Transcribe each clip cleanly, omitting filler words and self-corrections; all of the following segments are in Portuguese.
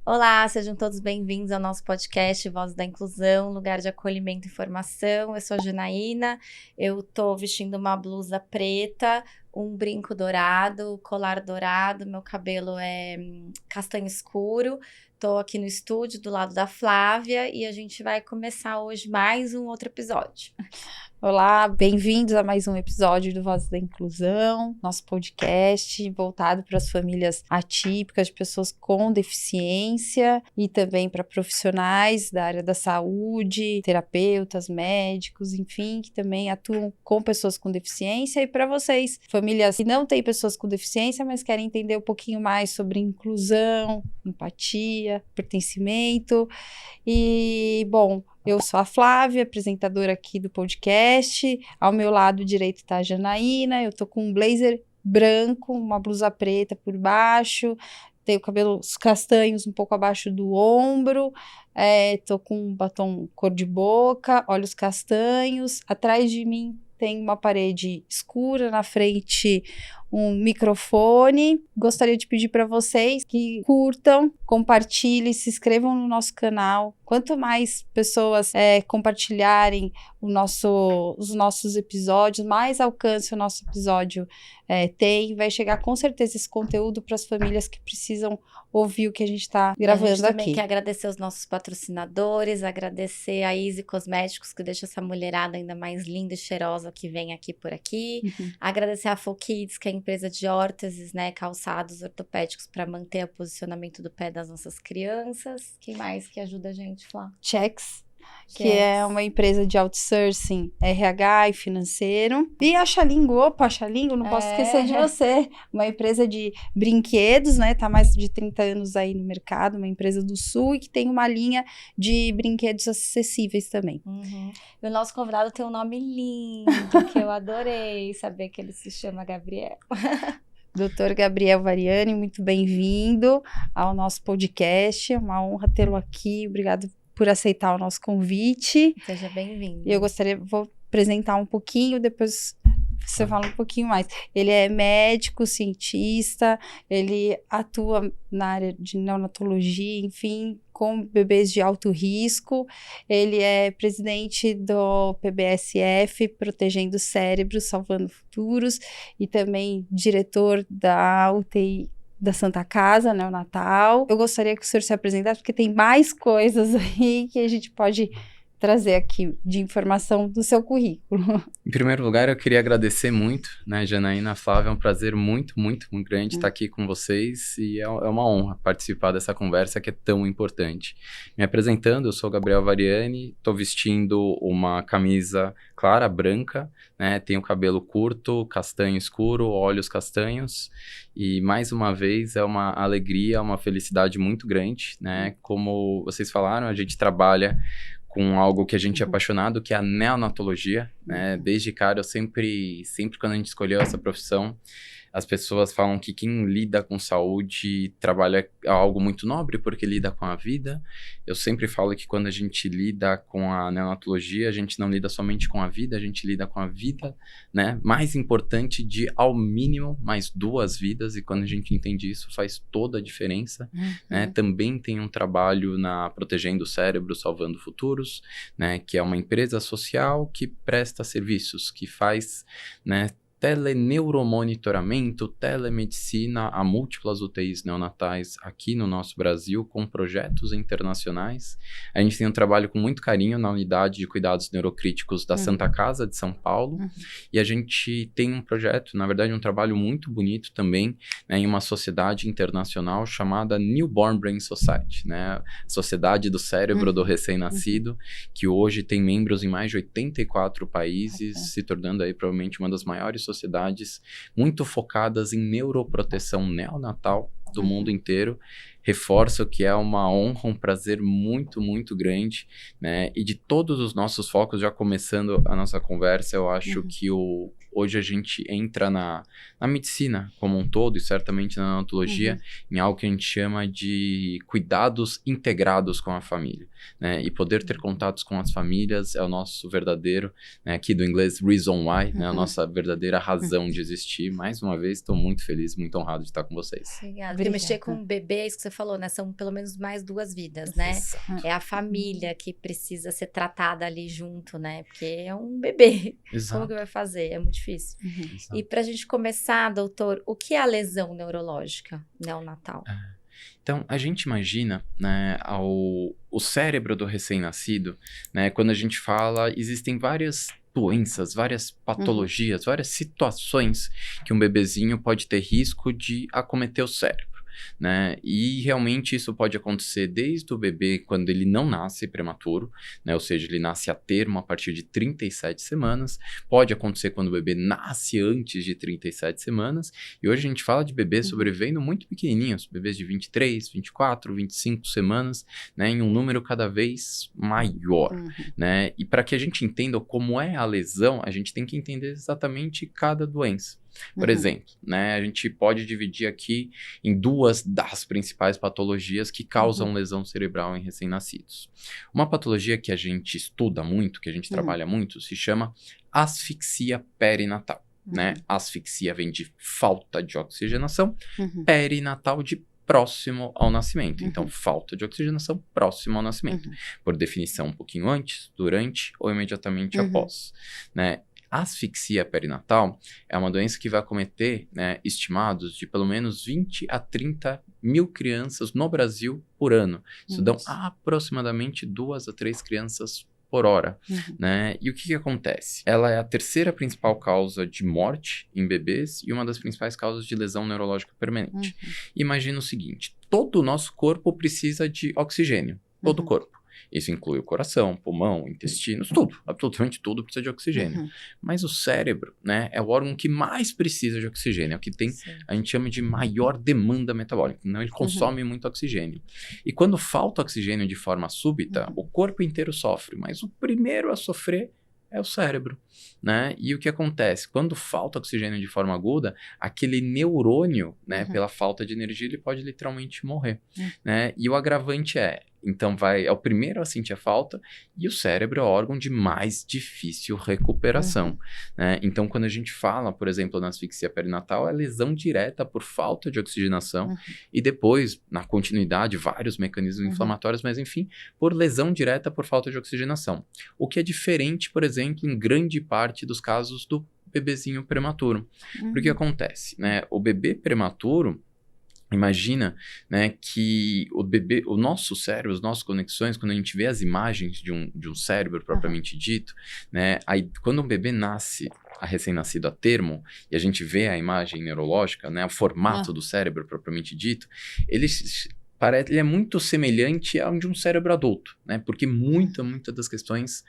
Olá, sejam todos bem-vindos ao nosso podcast Voz da Inclusão, lugar de acolhimento e formação. Eu sou a Janaína, eu tô vestindo uma blusa preta, um brinco dourado, colar dourado, meu cabelo é castanho escuro. Tô aqui no estúdio do lado da Flávia e a gente vai começar hoje mais um outro episódio. Olá, bem-vindos a mais um episódio do Voz da Inclusão, nosso podcast voltado para as famílias atípicas, de pessoas com deficiência e também para profissionais da área da saúde, terapeutas, médicos, enfim, que também atuam com pessoas com deficiência. E para vocês, famílias que não têm pessoas com deficiência, mas querem entender um pouquinho mais sobre inclusão, empatia, pertencimento. E, bom, eu sou a Flávia, apresentadora aqui do podcast. Ao meu lado direito está a Janaína. Eu tô com um blazer branco, uma blusa preta por baixo. Tenho cabelos castanhos um pouco abaixo do ombro. Tô com um batom cor de boca, olhos castanhos. Atrás de mim tem uma parede escura, na frente um microfone. Gostaria de pedir para vocês que curtam, compartilhem, se inscrevam no nosso canal. Quanto mais pessoas compartilharem os nossos episódios, mais alcance o nosso episódio vai chegar com certeza esse conteúdo para as famílias que precisam ouvir o que a gente está gravando aqui. A gente também quer agradecer os nossos patrocinadores, agradecer a Easy Cosméticos, que deixa essa mulherada ainda mais linda e cheirosa que vem aqui por aqui. Agradecer a Full Kids, que é a empresa de órteses, né, calçados ortopédicos para manter o posicionamento do pé das nossas crianças. Quem mais que ajuda a gente, Flá? Checks, que é uma empresa de outsourcing, RH e financeiro. E a Xalingo, não posso esquecer de você. Uma empresa de brinquedos, né? Tá mais de 30 anos aí no mercado, uma empresa do Sul e que tem uma linha de brinquedos acessíveis também. E o nosso convidado tem um nome lindo, que eu adorei saber que ele se chama Gabriel. Dr. Gabriel Variani, muito bem-vindo ao nosso podcast. É uma honra tê-lo aqui. Obrigado por aceitar o nosso convite. Seja bem-vindo. E eu vou apresentar um pouquinho, depois você fala um pouquinho mais. Ele é médico, cientista, ele atua na área de neonatologia, enfim, com bebês de alto risco. Ele é presidente do PBSF, Protegendo Cérebros, Salvando Futuros, e também diretor da UTI da Santa Casa, neonatal. Eu gostaria que o senhor se apresentasse, porque tem mais coisas aí que a gente pode trazer aqui de informação do seu currículo. Em primeiro lugar, eu queria agradecer muito, né, Janaína, Flávia, é um prazer muito grande estar aqui com vocês e é uma honra participar dessa conversa que é tão importante. Me apresentando, eu sou Gabriel Variani, estou vestindo uma camisa clara, branca, né, tenho cabelo curto, castanho escuro, olhos castanhos e, mais uma vez, é uma alegria, uma felicidade muito grande, né, como vocês falaram, a gente trabalha com algo que a gente é apaixonado, que é a neonatologia, né? Desde cara, eu sempre quando a gente escolheu essa profissão, as pessoas falam que quem lida com saúde trabalha algo muito nobre, porque lida com a vida. Eu sempre falo que quando a gente lida com a neonatologia, a gente não lida somente com a vida, a gente lida com a vida, né, mais importante de, ao mínimo, mais 2 vidas, e quando a gente entende isso, faz toda a diferença, né? Também tem um trabalho na Protegendo o Cérebro, Salvando Futuros, né, que é uma empresa social que presta serviços, que faz, né, teleneuromonitoramento, telemedicina a múltiplas UTIs neonatais aqui no nosso Brasil, com projetos internacionais. A gente tem um trabalho com muito carinho na unidade de cuidados neurocríticos da Santa Casa de São Paulo, e a gente tem um projeto, na verdade um trabalho muito bonito também, né, em uma sociedade internacional chamada Newborn Brain Society, né, Sociedade do Cérebro do Recém-Nascido, que hoje tem membros em mais de 84 países, se tornando aí provavelmente uma das maiores sociedades muito focadas em neuroproteção neonatal do mundo inteiro. Reforço que é uma honra, um prazer muito grande, né? E de todos os nossos focos, já começando a nossa conversa, eu acho que hoje a gente entra na medicina como um todo, e certamente na odontologia, em algo que a gente chama de cuidados integrados com a família, né? E poder ter contatos com as famílias é o nosso verdadeiro, né, aqui do inglês, reason why, né, a nossa verdadeira razão de existir. Mais uma vez, estou muito feliz, muito honrado de estar com vocês. Obrigada. Porque mexer com bebês, que você falou, né? São pelo menos mais 2 vidas, né? É a família que precisa ser tratada ali junto, né? Porque é um bebê. Exato. Como que vai fazer? É muito difícil. E pra gente começar, doutor, o que é a lesão neurológica neonatal? Então, a gente imagina, né, o cérebro do recém-nascido, né, quando a gente fala, existem várias doenças, várias patologias, várias situações que um bebezinho pode ter risco de acometer o cérebro, né? E realmente isso pode acontecer desde o bebê quando ele não nasce prematuro, né? Ou seja, ele nasce a termo a partir de 37 semanas. Pode acontecer quando o bebê nasce antes de 37 semanas. E hoje a gente fala de bebês sobrevivendo muito pequenininhos, bebês de 23, 24, 25 semanas, né? Em um número cada vez maior, né? E para que a gente entenda como é a lesão, a gente tem que entender exatamente cada doença. Por exemplo, né, a gente pode dividir aqui em 2 das principais patologias que causam lesão cerebral em recém-nascidos. Uma patologia que a gente estuda muito, que a gente trabalha muito, se chama asfixia perinatal, né? Asfixia vem de falta de oxigenação, perinatal de próximo ao nascimento. Então, falta de oxigenação próximo ao nascimento. Por definição, um pouquinho antes, durante ou imediatamente após, né? A asfixia perinatal é uma doença que vai acometer, né, estimados de pelo menos 20 a 30 mil crianças no Brasil por ano. Isso dão aproximadamente 2 a 3 crianças por hora, né? E o que acontece? Ela é a terceira principal causa de morte em bebês e uma das principais causas de lesão neurológica permanente. Imagina o seguinte, todo o nosso corpo precisa de oxigênio, todo o corpo. Isso inclui o coração, pulmão, intestinos, tudo, absolutamente tudo precisa de oxigênio. Mas o cérebro, né, é o órgão que mais precisa de oxigênio, é o que tem, a gente chama de maior demanda metabólica, então ele consome muito oxigênio. E quando falta oxigênio de forma súbita, o corpo inteiro sofre, mas o primeiro a sofrer é o cérebro, né? E o que acontece? Quando falta oxigênio de forma aguda, aquele neurônio, né, pela falta de energia, ele pode literalmente morrer, né? E o agravante então é o primeiro a sentir a falta e o cérebro é o órgão de mais difícil recuperação, né? Então, quando a gente fala, por exemplo, na asfixia perinatal, é lesão direta por falta de oxigenação e depois, na continuidade, vários mecanismos inflamatórios, mas enfim, por lesão direta por falta de oxigenação. O que é diferente, por exemplo, em grande parte dos casos do bebezinho prematuro. Porque o que acontece, né? O bebê prematuro, imagina, né, que o bebê, o nosso cérebro, as nossas conexões, quando a gente vê as imagens de um cérebro propriamente dito, né, aí quando um bebê nasce, recém-nascido a termo, e a gente vê a imagem neurológica, né, o formato do cérebro propriamente dito, ele é muito semelhante ao de um cérebro adulto, né? Porque muita das questões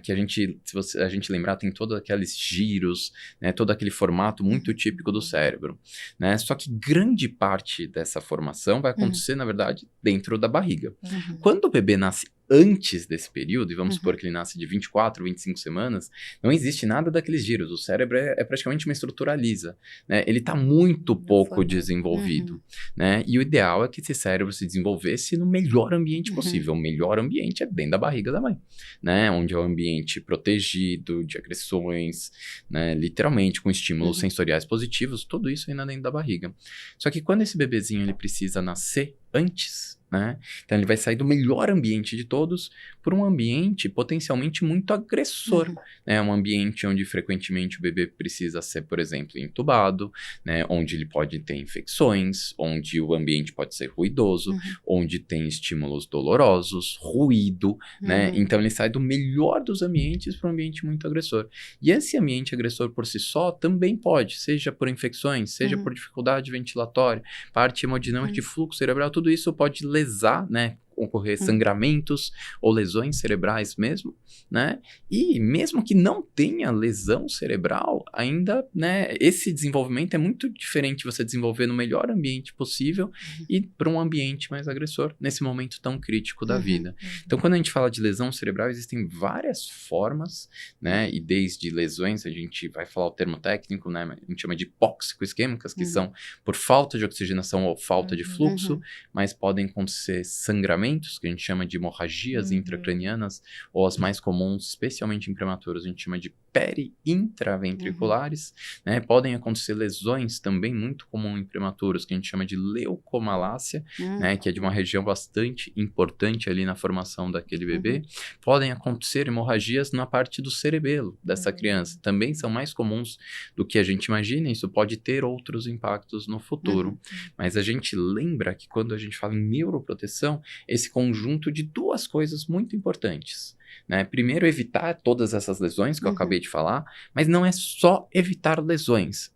que se a gente lembrar, tem todos aqueles giros, né? Todo aquele formato muito típico do cérebro, né? Só que grande parte dessa formação vai acontecer, na verdade, dentro da barriga. Quando o bebê nasce antes desse período, e vamos supor que ele nasce de 24, 25 semanas, não existe nada daqueles giros. O cérebro é praticamente uma estrutura lisa, né? Ele está muito pouco desenvolvido, né? E o ideal é que esse cérebro se desenvolvesse no melhor ambiente possível. O melhor ambiente é dentro da barriga da mãe, né? Onde é um ambiente protegido de agressões, né? Literalmente, com estímulos sensoriais positivos, tudo isso ainda dentro da barriga. Só que quando esse bebezinho ele precisa nascer antes, né? Então ele vai sair do melhor ambiente de todos para um ambiente potencialmente muito agressor, né? Um ambiente onde frequentemente o bebê precisa ser, por exemplo, entubado, né? Onde ele pode ter infecções, onde o ambiente pode ser ruidoso, onde tem estímulos dolorosos, ruído, né? Então ele sai do melhor dos ambientes para um ambiente muito agressor. E esse ambiente agressor por si só também pode, seja por infecções, seja por dificuldade ventilatória, parte hemodinâmica de fluxo cerebral, tudo isso pode lesar, né, ocorrer sangramentos ou lesões cerebrais mesmo, né? E mesmo que não tenha lesão cerebral, ainda, né, esse desenvolvimento é muito diferente você desenvolver no melhor ambiente possível e para um ambiente mais agressor nesse momento tão crítico da vida. Então, quando a gente fala de lesão cerebral, existem várias formas, né? E desde lesões, a gente vai falar o termo técnico, né? A gente chama de hipóxico-isquêmicas, que são por falta de oxigenação ou falta de fluxo, mas podem acontecer sangramentos, que a gente chama de hemorragias intracranianas, ou as mais comuns, especialmente em prematuros, a gente chama de peri-intraventriculares, né? Podem acontecer lesões também muito comuns em prematuros, que a gente chama de leucomalácia, né? Que é de uma região bastante importante ali na formação daquele bebê. Podem acontecer hemorragias na parte do cerebelo dessa criança. Também são mais comuns do que a gente imagina. Isso pode ter outros impactos no futuro. Mas a gente lembra que quando a gente fala em neuroproteção, esse conjunto de duas coisas muito importantes. Né? Primeiro, evitar todas essas lesões que eu acabei de falar, mas não é só evitar lesões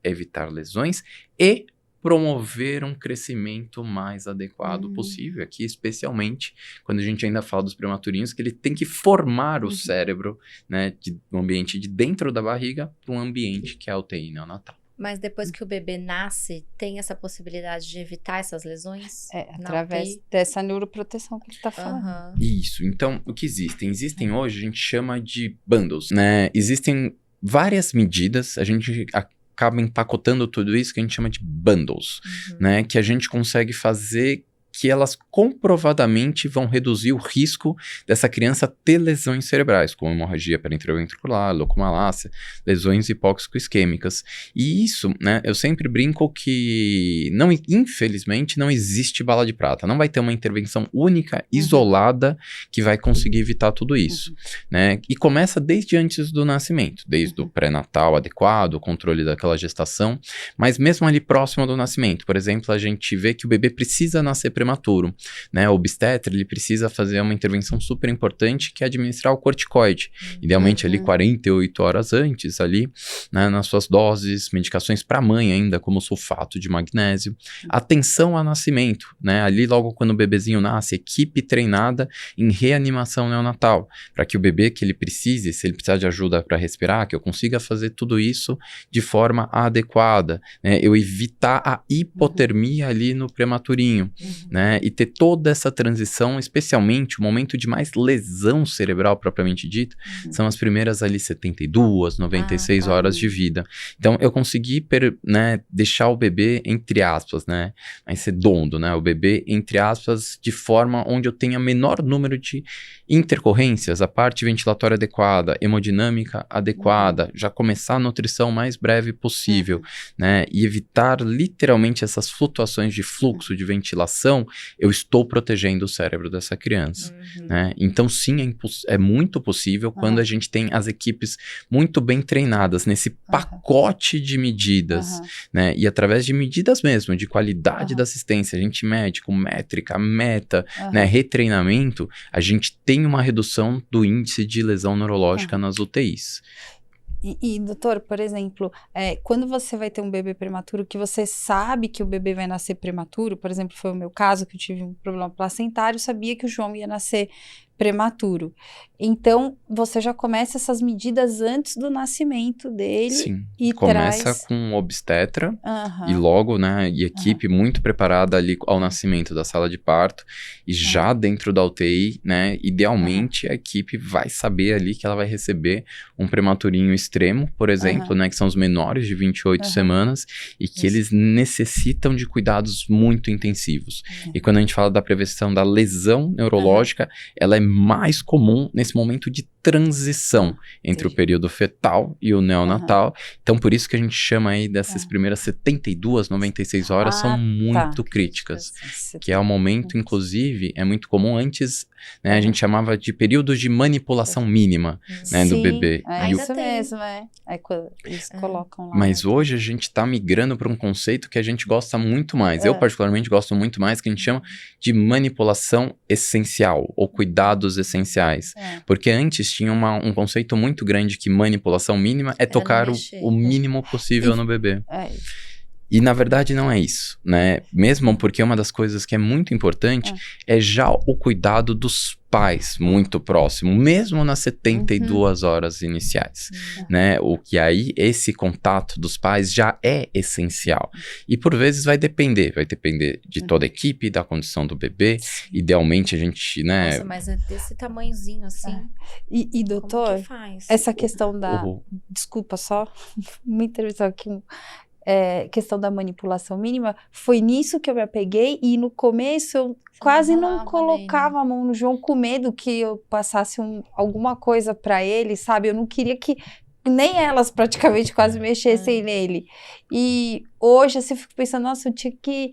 e promover um crescimento mais adequado possível. Aqui, especialmente, quando a gente ainda fala dos prematurinhos, que ele tem que formar o cérebro, né, do ambiente de dentro da barriga para um ambiente que é a UTI neonatal. Mas depois que o bebê nasce, tem essa possibilidade de evitar essas lesões? Através dessa neuroproteção que ele está falando. Isso. Então, o que existem? Existem hoje, a gente chama de bundles, né? Existem várias medidas, a gente acaba empacotando tudo isso que a gente chama de bundles, né? Que a gente consegue fazer que elas comprovadamente vão reduzir o risco dessa criança ter lesões cerebrais, como hemorragia perintraventricular, leucomalácia, lesões hipóxico-isquêmicas. E isso, né, eu sempre brinco que, infelizmente, não existe bala de prata. Não vai ter uma intervenção única, isolada, que vai conseguir evitar tudo isso, né? E começa desde antes do nascimento, desde o pré-natal adequado, o controle daquela gestação, mas mesmo ali próximo do nascimento. Por exemplo, a gente vê que o bebê precisa nascer prematuro, né? O obstetra, ele precisa fazer uma intervenção super importante, que é administrar o corticoide, idealmente ali 48 horas antes, ali, né, nas suas doses, medicações para a mãe ainda, como sulfato de magnésio, atenção ao nascimento, né? Ali logo quando o bebezinho nasce, equipe treinada em reanimação neonatal, para que o bebê que ele precise, se ele precisar de ajuda para respirar, que eu consiga fazer tudo isso de forma adequada, né? Eu evitar a hipotermia ali no prematurinho, né? E ter toda essa transição, especialmente o momento de mais lesão cerebral propriamente dito, são as primeiras ali 72, 96 horas de vida. Então, eu consegui, né, deixar o bebê, entre aspas, né, mais redondo, né, o bebê, entre aspas, de forma onde eu tenha menor número de intercorrências, a parte ventilatória adequada, hemodinâmica adequada, já começar a nutrição mais breve possível, né, e evitar literalmente essas flutuações de fluxo, de ventilação, eu estou protegendo o cérebro dessa criança, né? Então, sim, é muito possível quando a gente tem as equipes muito bem treinadas nesse pacote de medidas, né? E através de medidas mesmo, de qualidade da assistência, a gente mede com métrica, meta, né? Retreinamento, a gente tem uma redução do índice de lesão neurológica nas UTIs. E, doutor, por exemplo, quando você vai ter um bebê prematuro, que você sabe que o bebê vai nascer prematuro, por exemplo, foi o meu caso, que eu tive um problema placentário, sabia que o João ia nascer prematuro. Então, você já começa essas medidas antes do nascimento dele. Sim, e começa com obstetra e logo, né, e equipe muito preparada ali ao nascimento da sala de parto e já dentro da UTI, né, idealmente a equipe vai saber ali que ela vai receber um prematurinho extremo, por exemplo, né, que são os menores de 28 semanas e que eles necessitam de cuidados muito intensivos. E quando a gente fala da prevenção da lesão neurológica, ela é mais comum nesse momento de transição entre o período fetal e o neonatal. Então, por isso que a gente chama aí dessas primeiras 72, 96 horas são muito críticas. Que é o momento, inclusive, é muito comum antes, né, a gente chamava de períodos de manipulação mínima, né, do bebê. É isso mesmo, quando eles colocam lá. Mas hoje a gente está migrando para um conceito que a gente gosta muito mais. Eu, particularmente, gosto muito mais, que a gente chama de manipulação essencial, ou cuidados essenciais. Porque antes tinha um conceito muito grande que manipulação mínima é tocar o mínimo possível no bebê. E na verdade não é isso, né? Mesmo porque uma das coisas que é muito importante é já o cuidado dos pais muito próximo, mesmo nas 72 horas iniciais, né? O que aí, esse contato dos pais já é essencial. E por vezes vai depender de toda a equipe, da condição do bebê. Idealmente a gente, né? Nossa, mas é desse tamanhozinho assim. E doutor, como que faz? essa questão da... Desculpa só, uma intervenção aqui... questão da manipulação mínima, foi nisso que eu me apeguei, e no começo eu quase não colocava a mão no João, com medo que eu passasse alguma coisa para ele, sabe? Eu não queria que nem elas praticamente quase mexessem nele. E hoje assim, eu fico pensando, nossa, eu tinha que...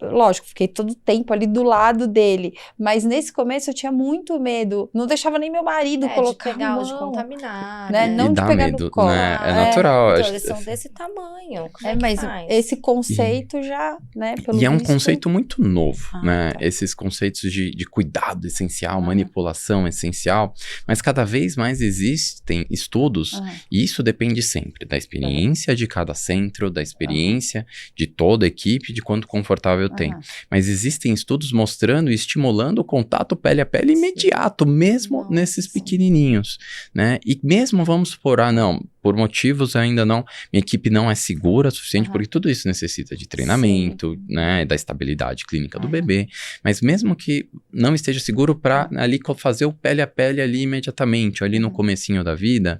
Lógico, fiquei todo o tempo ali do lado dele, mas nesse começo eu tinha muito medo, não deixava nem meu marido colocar de pegar a mão, ou de contaminar, né? Não de pegar medo, no colo, né? É natural. Então, eles são desse tamanho, mas esse conceito já, né, pelo E é um visto... conceito muito novo, né? Tá. Esses conceitos de cuidado essencial, manipulação essencial, mas cada vez mais existem estudos, e isso depende sempre da experiência de cada centro, da experiência de toda a equipe, de quanto confortável tem. Mas existem estudos mostrando e estimulando o contato pele a pele imediato, mesmo nesses pequenininhos, né? E mesmo vamos supor, não, por motivos ainda não, minha equipe não é segura o suficiente, porque tudo isso necessita de treinamento, né, da estabilidade clínica do bebê, mas mesmo que não esteja seguro para ali fazer o pele a pele ali imediatamente, ali no comecinho da vida,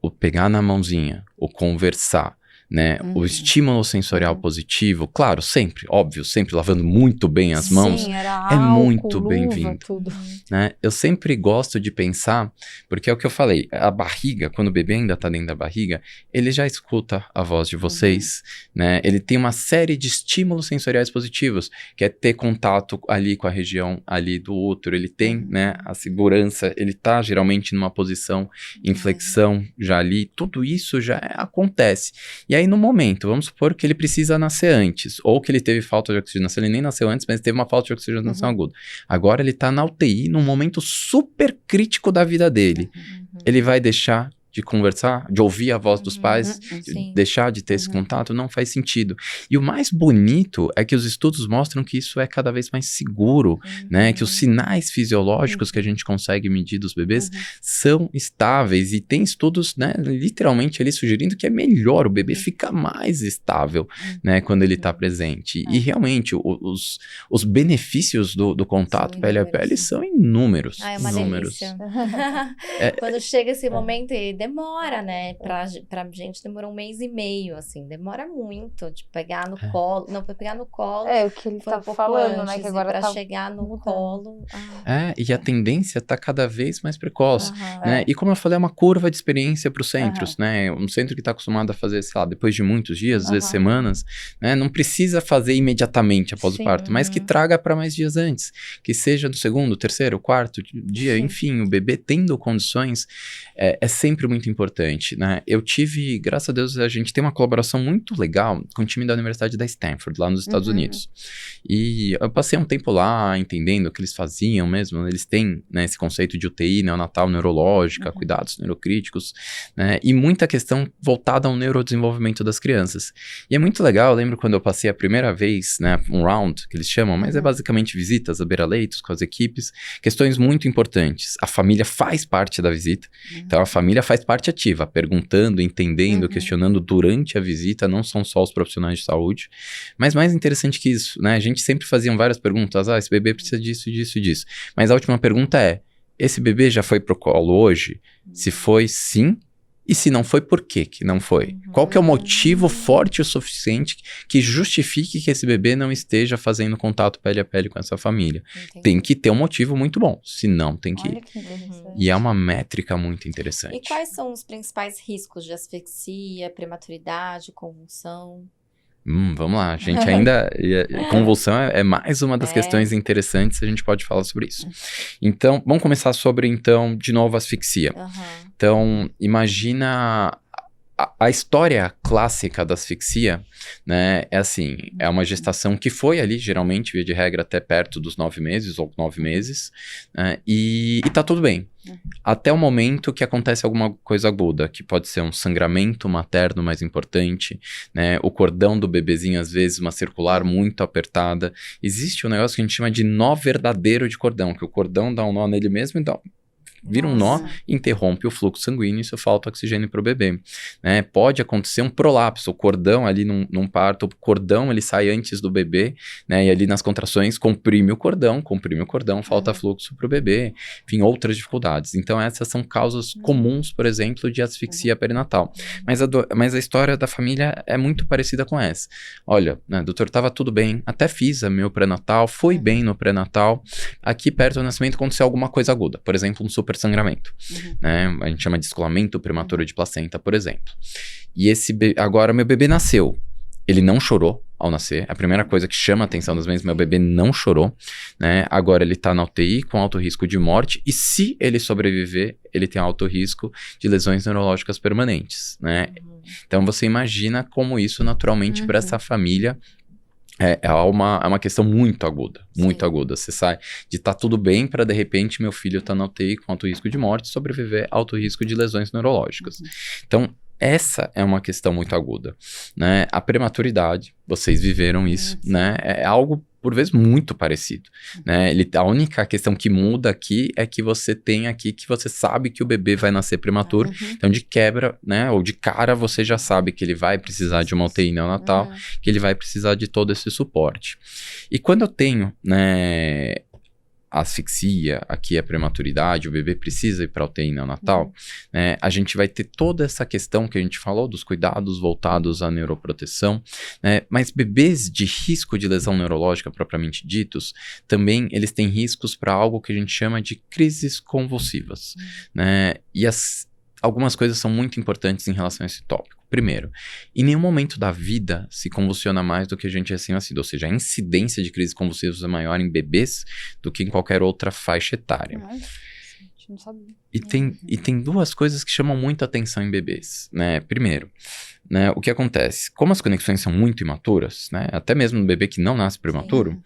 o pegar na mãozinha, o conversar, né, o estímulo sensorial positivo, claro, sempre, óbvio, sempre lavando muito bem as mãos, era é álcool, muito luva, bem-vindo, tudo. né? Eu sempre gosto de pensar, porque é o que eu falei, a barriga, quando o bebê ainda tá dentro da barriga, ele já escuta a voz de vocês, né? Ele tem uma série de estímulos sensoriais positivos, que é ter contato ali com a região ali do útero, ele tem, né, a segurança, ele tá geralmente numa posição em flexão já ali, tudo isso já acontece. E aí, no momento, vamos supor que ele precisa nascer antes, ou que ele teve falta de oxigenação, ele nem nasceu antes, mas teve uma falta de oxigenação aguda. Agora ele tá na UTI, num momento super crítico da vida dele. Ele vai deixar de conversar, de ouvir a voz dos pais, de deixar de ter esse contato? Não faz sentido. E o mais bonito é que os estudos mostram que isso é cada vez mais seguro, né? Que os sinais fisiológicos que a gente consegue medir dos bebês são estáveis, e tem estudos, né, literalmente ali sugerindo que é melhor, o bebê fica mais estável, né, quando ele está presente. E realmente os benefícios do contato pele a pele são inúmeros. É uma delícia. Quando chega esse momento e demora, né? Pra gente demorou 1 mês e meio, assim. Demora muito de pegar no colo. Não, pra pegar no colo. O que ele tá falando, né? Que agora pra chegar no colo. E a tendência tá cada vez mais precoce, né? E como eu falei, é uma curva de experiência para os centros, né? Um centro que tá acostumado a fazer, sei lá, depois de muitos dias, às vezes semanas, né? Não precisa fazer imediatamente após o parto, mas que traga para mais dias antes. Que seja no segundo, terceiro, quarto dia, enfim, o bebê tendo condições é sempre muito importante, né? Eu tive, graças a Deus, a gente tem uma colaboração muito legal com o time da Universidade da Stanford, lá nos Estados Unidos. E eu passei um tempo lá entendendo o que eles faziam mesmo. Eles têm, né, esse conceito de UTI neonatal neurológica, cuidados neurocríticos, né? E muita questão voltada ao neurodesenvolvimento das crianças. E é muito legal, eu lembro quando eu passei a primeira vez, né, um round, que eles chamam, mas é basicamente visitas a beira-leitos com as equipes, questões muito importantes. A família faz parte da visita, então a família faz parte ativa, perguntando, entendendo, questionando durante a visita, não são só os profissionais de saúde. Mas mais interessante que isso, né? A gente sempre fazia várias perguntas, esse bebê precisa disso, disso e disso. Mas a última pergunta é, esse bebê já foi pro colo hoje? Se foi, sim. E se não foi, por quê que não foi? Qual que é o motivo forte o suficiente que justifique que esse bebê não esteja fazendo contato pele a pele com essa família? Tem que ter um motivo muito bom, senão tem que ir. E é uma métrica muito interessante. E quais são os principais riscos de asfixia, prematuridade, convulsão? Vamos lá, a gente ainda... Convulsão é mais uma das questões interessantes, a gente pode falar sobre isso. Então, vamos começar sobre, então, de novo, asfixia. Então, imagina A história clássica da asfixia, né, é assim, é uma gestação que foi ali, geralmente, via de regra, até perto dos 9 meses ou 9 meses, né, e tá tudo bem. Até o momento que acontece alguma coisa aguda, que pode ser um sangramento materno mais importante, né, o cordão do bebezinho, às vezes, uma circular muito apertada. Existe um negócio que a gente chama de nó verdadeiro de cordão, que o cordão dá um nó nele mesmo e vira um nó, interrompe o fluxo sanguíneo e isso falta oxigênio para o bebê. Né? Pode acontecer um prolapso, o cordão ali num parto, o cordão ele sai antes do bebê, né? E ali nas contrações comprime o cordão, falta fluxo para o bebê, enfim, outras dificuldades. Então essas são causas comuns, por exemplo, de asfixia perinatal. Mas a história da família é muito parecida com essa. Olha, né, doutor, estava tudo bem, até fiz a meu pré-natal, foi bem no pré-natal, aqui perto do nascimento aconteceu alguma coisa aguda, por exemplo, um super sangramento, né? A gente chama de descolamento prematuro de placenta, por exemplo. E agora meu bebê nasceu. Ele não chorou ao nascer. A primeira coisa que chama a atenção das mães, meu bebê não chorou, né? Agora ele tá na UTI com alto risco de morte e se ele sobreviver, ele tem alto risco de lesões neurológicas permanentes, né? Então você imagina como isso naturalmente para essa família é uma questão muito aguda, muito aguda. Você sai de tá tudo bem para de repente meu filho tá na UTI com alto risco de morte, sobreviver alto risco de lesões neurológicas. Então, essa é uma questão muito aguda, né? A prematuridade, vocês viveram isso, né? É algo, por vezes, muito parecido, né? A única questão que muda aqui é que você tem aqui que você sabe que o bebê vai nascer prematuro. Então, de quebra, né? Ou de cara, você já sabe que ele vai precisar de uma UTI neonatal, que ele vai precisar de todo esse suporte. E quando eu tenho, né, a asfixia, aqui a prematuridade, o bebê precisa ir para a UTI neonatal, né, a gente vai ter toda essa questão que a gente falou dos cuidados voltados à neuroproteção, né, mas bebês de risco de lesão neurológica propriamente ditos, também eles têm riscos para algo que a gente chama de crises convulsivas, né, e algumas coisas são muito importantes em relação a esse tópico. Primeiro, em nenhum momento da vida se convulsiona mais do que a gente recém-nascido, ou seja, a incidência de crises convulsivas é maior em bebês do que em qualquer outra faixa etária. Não sabia. E tem duas coisas que chamam muito atenção em bebês, né? Primeiro, né, o que acontece? Como as conexões são muito imaturas, né, até mesmo no bebê que não nasce prematuro,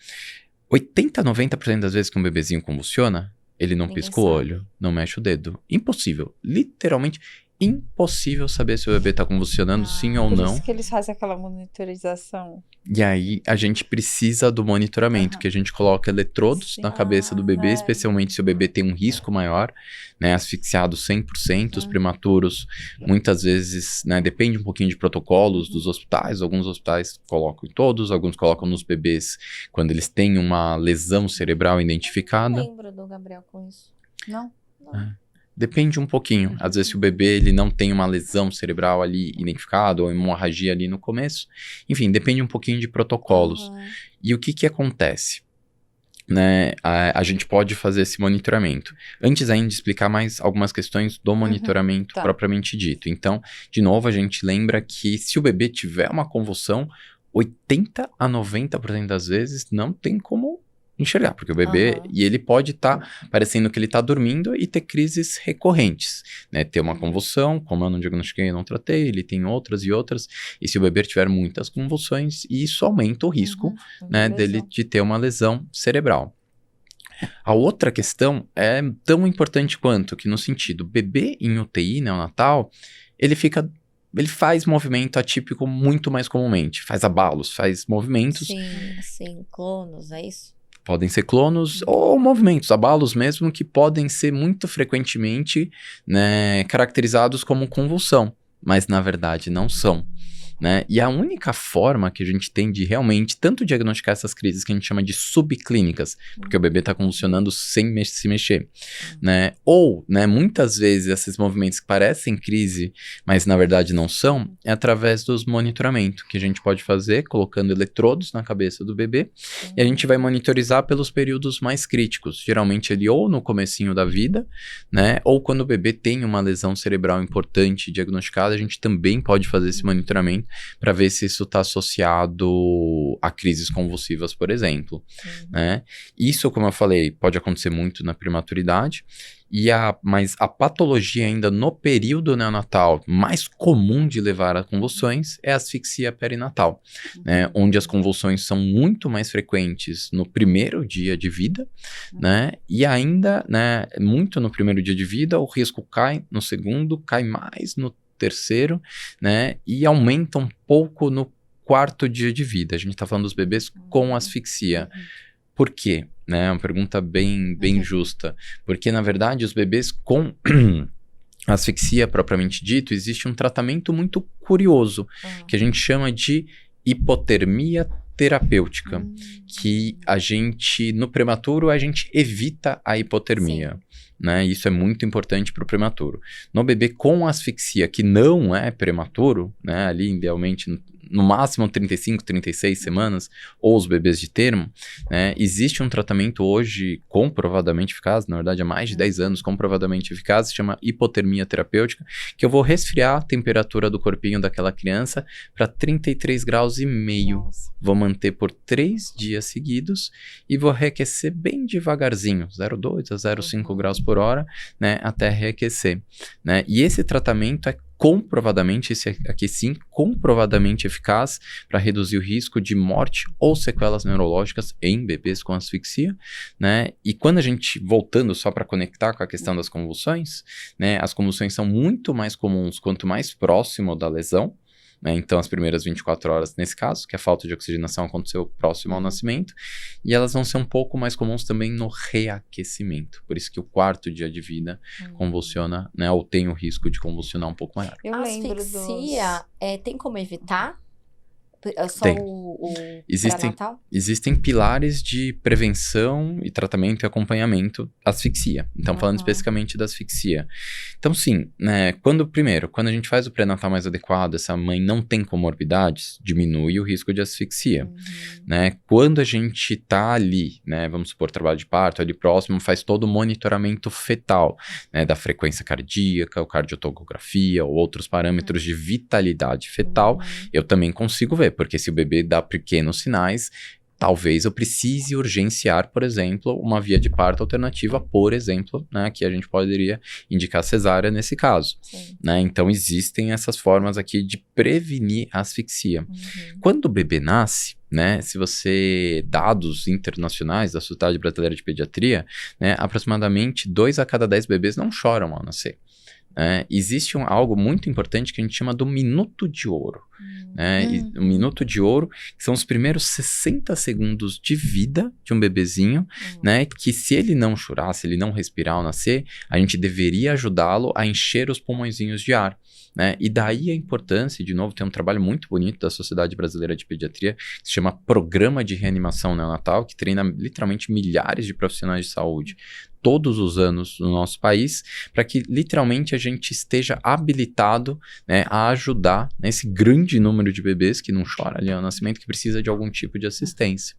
80, 90% das vezes que um bebezinho convulsiona, ele não pisca o olho, não mexe o dedo. Impossível. Literalmente impossível saber se o bebê tá convulsionando sim ou não. Por isso que eles fazem aquela monitorização. E aí a gente precisa do monitoramento, que a gente coloca eletrodos na cabeça do bebê, especialmente se o bebê tem um risco maior, né, asfixiado 100%, os prematuros, muitas vezes, né, depende um pouquinho de protocolos dos hospitais, alguns hospitais colocam em todos, alguns colocam nos bebês quando eles têm uma lesão cerebral identificada. Eu não lembro do Gabriel com isso. Não? Depende um pouquinho. Às vezes, se o bebê ele não tem uma lesão cerebral ali identificada ou hemorragia ali no começo. Enfim, depende um pouquinho de protocolos. E o que acontece? Né? A gente pode fazer esse monitoramento. Antes ainda de explicar mais algumas questões do monitoramento propriamente dito. Então, de novo, a gente lembra que se o bebê tiver uma convulsão, 80 a 90% das vezes não tem como enxergar, porque o bebê, e ele pode estar parecendo que ele está dormindo e ter crises recorrentes, né, ter uma convulsão, como eu não diagnostiquei, eu não tratei, ele tem outras e outras, e se o bebê tiver muitas convulsões, isso aumenta o risco, né, dele de ter uma lesão cerebral. A outra questão é tão importante quanto que no sentido, bebê em UTI neonatal, ele faz movimento atípico muito mais comumente, faz abalos, faz movimentos. Sim, clonos, é isso? Podem ser clonos ou movimentos, abalos mesmo, que podem ser muito frequentemente, né, caracterizados como convulsão, mas na verdade não são. Né? E a única forma que a gente tem de realmente tanto diagnosticar essas crises que a gente chama de subclínicas, porque o bebê está convulsionando sem se mexer, né? Ou, né, muitas vezes esses movimentos que parecem crise, mas na verdade não são, é através dos monitoramento que a gente pode fazer, colocando eletrodos na cabeça do bebê, e a gente vai monitorizar pelos períodos mais críticos, geralmente ali ou no comecinho da vida, né? Ou quando o bebê tem uma lesão cerebral importante diagnosticada, a gente também pode fazer esse monitoramento para ver se isso está associado a crises convulsivas, por exemplo, né? Isso, como eu falei, pode acontecer muito na prematuridade, mas a patologia ainda no período neonatal mais comum de levar a convulsões é a asfixia perinatal, né? Onde as convulsões são muito mais frequentes no primeiro dia de vida, né? E ainda, né, muito no primeiro dia de vida, o risco cai no segundo, cai mais no terceiro, né? E aumenta um pouco no quarto dia de vida. A gente está falando dos bebês com asfixia. Por quê? Né? Uma pergunta bem justa. Porque, na verdade, os bebês com asfixia propriamente dito, existe um tratamento muito curioso, que a gente chama de hipotermia terapêutica, que a gente, no prematuro, a gente evita a hipotermia. Né? Isso é muito importante para o prematuro. No bebê com asfixia, que não é prematuro, né? Ali, idealmente, no máximo 35, 36 semanas, ou os bebês de termo, né? Existe um tratamento hoje comprovadamente eficaz, na verdade há mais de 10 anos comprovadamente eficaz, se chama hipotermia terapêutica, que eu vou resfriar a temperatura do corpinho daquela criança para 33 graus e meio. Vou manter por 3 dias seguidos e vou reaquecer bem devagarzinho, 0,2 a 0,5 graus por hora, né? Até reaquecer, né? E esse tratamento é comprovadamente, esse aqui sim, comprovadamente eficaz para reduzir o risco de morte ou sequelas neurológicas em bebês com asfixia, né? E quando a gente, voltando só para conectar com a questão das convulsões, né? As convulsões são muito mais comuns quanto mais próximo da lesão, né? Então, as primeiras 24 horas, nesse caso, que a falta de oxigenação aconteceu próximo ao nascimento, e elas vão ser um pouco mais comuns também no reaquecimento. Por isso que o quarto dia de vida convulsiona, né? Ou tem o risco de convulsionar um pouco maior. A asfixia, tem como evitar? Só Tem. o Existem pré-natal? pilares de prevenção e tratamento e acompanhamento à asfixia. Então, falando especificamente da asfixia. Então, sim, né, quando a gente faz o pré-natal mais adequado, essa mãe não tem comorbidades, diminui o risco de asfixia. Né? Quando a gente tá ali, né, vamos supor, trabalho de parto, ali próximo, faz todo o monitoramento fetal, né, da frequência cardíaca, o cardiotocografia, ou outros parâmetros de vitalidade fetal, eu também consigo ver. Porque se o bebê dá pequenos sinais, talvez eu precise urgenciar, por exemplo, uma via de parto alternativa, por exemplo, né, que a gente poderia indicar cesárea nesse caso. Né? Então, existem essas formas aqui de prevenir a asfixia. Quando o bebê nasce, né, se você, dados internacionais da Sociedade Brasileira de Pediatria, né, aproximadamente 2 a cada 10 bebês não choram ao nascer. Existe algo muito importante que a gente chama do minuto de ouro. Né? E o minuto de ouro, que são os primeiros 60 segundos de vida de um bebezinho, né? Que se ele não chorar, se ele não respirar ao nascer, a gente deveria ajudá-lo a encher os pulmõezinhos de ar. Né? E daí a importância, de novo, tem um trabalho muito bonito da Sociedade Brasileira de Pediatria, que se chama Programa de Reanimação Neonatal, que treina literalmente milhares de profissionais de saúde todos os anos no nosso país, para que literalmente a gente esteja habilitado, né, a ajudar nesse grande número de bebês que não chora ali ao nascimento, que precisa de algum tipo de assistência.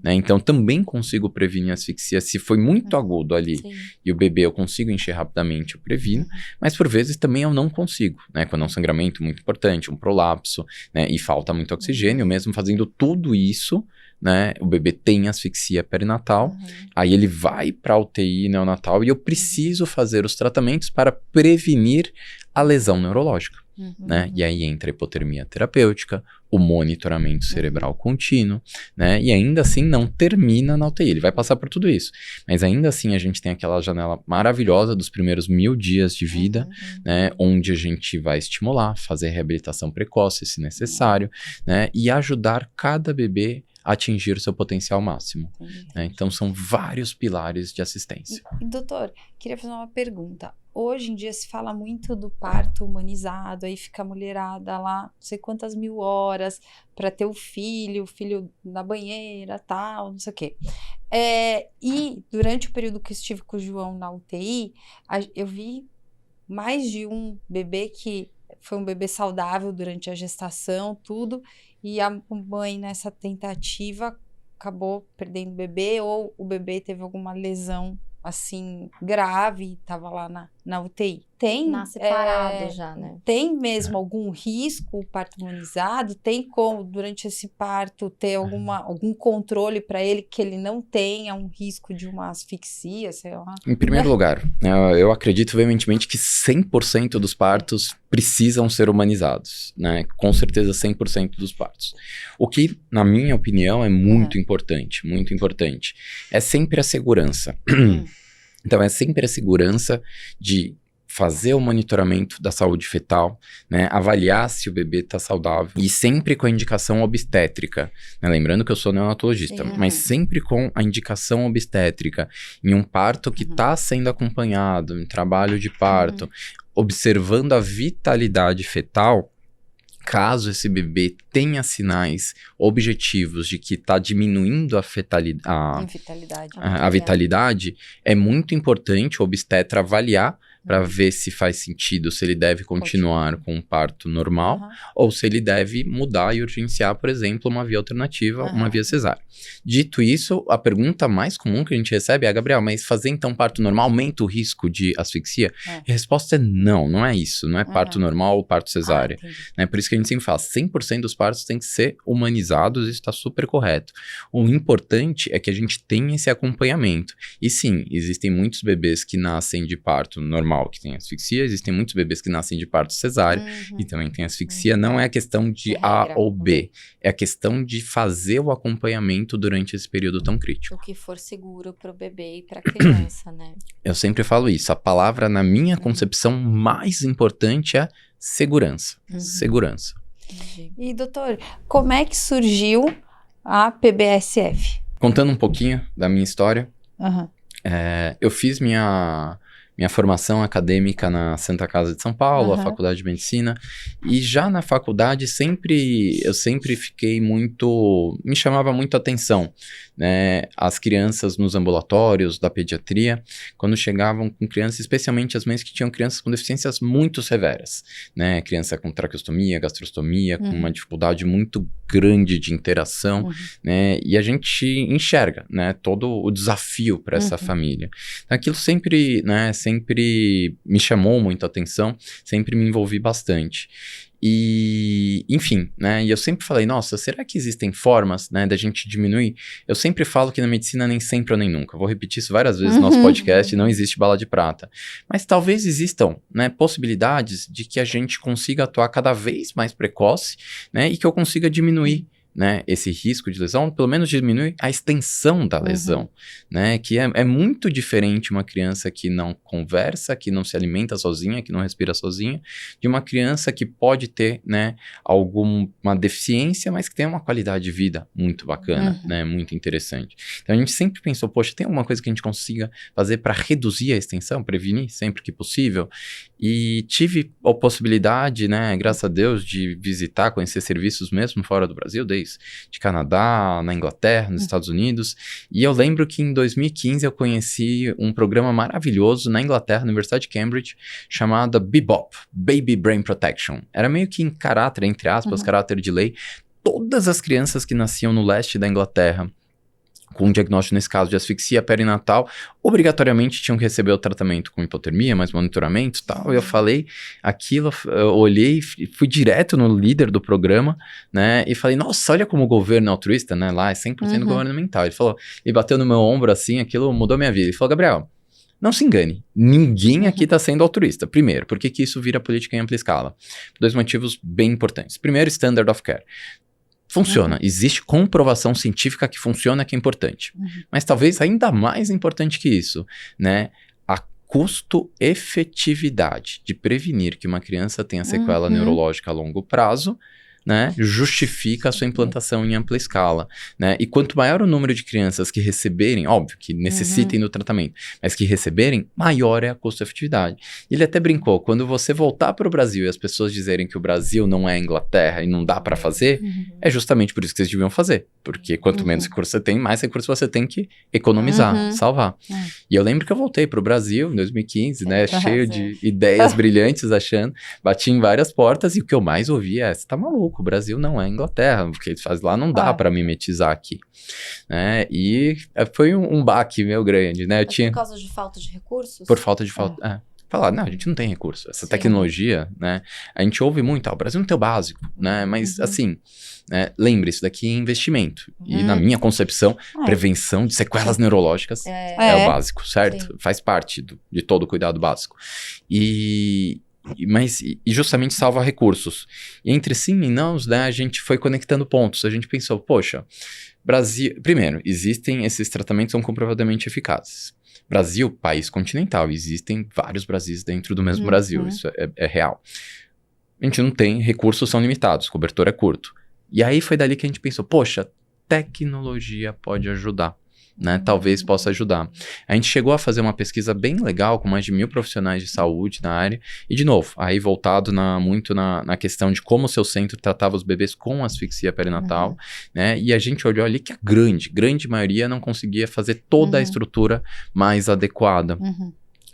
Né? Então também consigo prevenir asfixia se foi muito agudo ali e o bebê eu consigo encher rapidamente, eu previno, mas por vezes também eu não consigo, né? Quando é um sangramento muito importante, um prolapso, né, e falta muito oxigênio, mesmo fazendo tudo isso, né, o bebê tem asfixia perinatal, aí ele vai para a UTI neonatal e eu preciso fazer os tratamentos para prevenir a lesão neurológica. Né? E aí entra a hipotermia terapêutica, o monitoramento cerebral contínuo, né? E ainda assim não termina na UTI, ele vai passar por tudo isso, mas ainda assim a gente tem aquela janela maravilhosa dos primeiros 1000 dias de vida, né? Onde a gente vai estimular, fazer reabilitação precoce se necessário, né? E ajudar cada bebê a atingir o seu potencial máximo. Né? Então são vários pilares de assistência. Doutor, queria fazer uma pergunta. Hoje em dia se fala muito do parto humanizado, aí fica a mulherada lá, não sei quantas 1000 horas para ter o filho na banheira, tal, não sei o quê. E durante o período que eu estive com o João na UTI, eu vi mais de um bebê que foi um bebê saudável durante a gestação, tudo, e a mãe nessa tentativa acabou perdendo o bebê, ou o bebê teve alguma lesão assim grave, estava lá na UTI. Tem, Nasce parado já, né? Tem mesmo algum risco o parto humanizado? Tem como, durante esse parto, ter algum controle para ele que ele não tenha um risco de uma asfixia, sei lá? Em primeiro lugar, eu acredito veementemente que 100% dos partos precisam ser humanizados, né? Com certeza 100% dos partos. O que, na minha opinião, é muito importante, muito importante. É sempre a segurança. Então, é sempre a segurança de fazer o monitoramento da saúde fetal, né, avaliar se o bebê está saudável e sempre com a indicação obstétrica, né, lembrando que eu sou neonatologista, mas sempre com a indicação obstétrica em um parto que está sendo acompanhado, em trabalho de parto, observando a vitalidade fetal. Caso esse bebê tenha sinais objetivos de que está diminuindo a vitalidade, é muito importante o obstetra avaliar para ver se faz sentido, se ele deve continuar com um parto normal ou se ele deve mudar e urgenciar, por exemplo, uma via alternativa, uma via cesárea. Dito isso, a pergunta mais comum que a gente recebe é, Gabriel, mas fazer então parto normal aumenta o risco de asfixia? E a resposta é não, não é isso, não é parto normal ou parto cesárea. Né? Por isso que a gente sempre fala, 100% dos partos têm que ser humanizados, isso está super correto. O importante é que a gente tenha esse acompanhamento. E sim, existem muitos bebês que nascem de parto normal, que tem asfixia, existem muitos bebês que nascem de parto cesárea e também tem asfixia. Não é a questão de A ou B, é a questão de fazer o acompanhamento durante esse período tão crítico. O que for seguro para o bebê e para a criança, né? Eu sempre falo isso, a palavra na minha concepção mais importante é segurança. Segurança. E doutor, como é que surgiu a PBSF? Contando um pouquinho da minha história, eu fiz minha formação acadêmica na Santa Casa de São Paulo, a Faculdade de Medicina, e já na faculdade eu sempre fiquei me chamava muito a atenção, né, as crianças nos ambulatórios da pediatria, quando chegavam com crianças, especialmente as mães que tinham crianças com deficiências muito severas, né, criança com traqueostomia, gastrostomia, com uma dificuldade muito grande de interação, né, e a gente enxerga, né, todo o desafio para essa família. Então, aquilo sempre me chamou muito a atenção, sempre me envolvi bastante. E, enfim, né, e eu sempre falei, nossa, será que existem formas, né, da gente diminuir? Eu sempre falo que na medicina nem sempre ou nem nunca, vou repetir isso várias vezes no nosso podcast, não existe bala de prata, mas talvez existam, né, possibilidades de que a gente consiga atuar cada vez mais precoce, né, e que eu consiga diminuir, né, esse risco de lesão, pelo menos diminui a extensão da lesão, né, que é muito diferente uma criança que não conversa, que não se alimenta sozinha, que não respira sozinha, de uma criança que pode ter, né, alguma deficiência, mas que tem uma qualidade de vida muito bacana, né, muito interessante. Então a gente sempre pensou, poxa, tem alguma coisa que a gente consiga fazer para reduzir a extensão, prevenir sempre que possível? E tive a possibilidade, né, graças a Deus, de visitar, conhecer serviços mesmo fora do Brasil, desde de Canadá, na Inglaterra, nos Estados Unidos, e eu lembro que em 2015 eu conheci um programa maravilhoso na Inglaterra, na Universidade de Cambridge, chamado BBOP, Baby Brain Protection. Era meio que em caráter, entre aspas, caráter de lei, todas as crianças que nasciam no leste da Inglaterra, com um diagnóstico, nesse caso, de asfixia perinatal, obrigatoriamente tinham que receber o tratamento com hipotermia, mais monitoramento e tal. Eu falei aquilo, eu olhei, fui direto no líder do programa, né, e falei, nossa, olha como o governo é altruísta, né, lá é 100% governamental. Ele falou, e bateu no meu ombro assim, aquilo mudou minha vida. Ele falou, Gabriel, não se engane, ninguém aqui está sendo altruísta. Primeiro, por que isso vira política em ampla escala? Por dois motivos bem importantes. Primeiro, standard of care. Funciona, existe comprovação científica que funciona, que é importante. Mas talvez ainda mais importante que isso, né? A custo-efetividade de prevenir que uma criança tenha sequela neurológica a longo prazo, né, justifica a sua implantação em ampla escala, né, e quanto maior o número de crianças que receberem, óbvio que necessitem do tratamento, mas que receberem, maior é a custo-efetividade. Ele até brincou, quando você voltar para o Brasil e as pessoas dizerem que o Brasil não é a Inglaterra e não dá para fazer, é justamente por isso que vocês deviam fazer, porque quanto menos recursos você tem, mais recursos você tem que economizar, salvar. E eu lembro que eu voltei para o Brasil em 2015, né, cheio de ideias brilhantes, bati em várias portas e o que eu mais ouvi é, você tá maluco, o Brasil não é a Inglaterra, porque eles fazem lá, não dá para mimetizar aqui, né, e foi um baque meio grande, né, Por causa de falta de recursos? Por falta de falar, não, a gente não tem recurso. Essa Sim. tecnologia, né? A gente ouve muito, o Brasil não tem o básico, né? Mas, assim, lembre, isso daqui é investimento. E na minha concepção, prevenção de sequelas neurológicas é o básico, certo? Sim. Faz parte de todo o cuidado básico. Mas justamente salva recursos. E entre sim e não, né, a gente foi conectando pontos. A gente pensou, poxa, Brasil... Primeiro, existem esses tratamentos que são comprovadamente eficazes. Brasil, país continental, existem vários Brasis dentro do mesmo Brasil, isso é real. A gente não tem, recursos são limitados, cobertor é curto. E aí foi dali que a gente pensou, poxa, tecnologia pode ajudar. Né? Talvez possa ajudar. A gente chegou a fazer uma pesquisa bem legal com mais de 1.000 profissionais de saúde na área. E, de novo, aí voltado muito na questão de como o seu centro tratava os bebês com asfixia perinatal. Né? E a gente olhou ali que a grande maioria não conseguia fazer toda a estrutura mais adequada.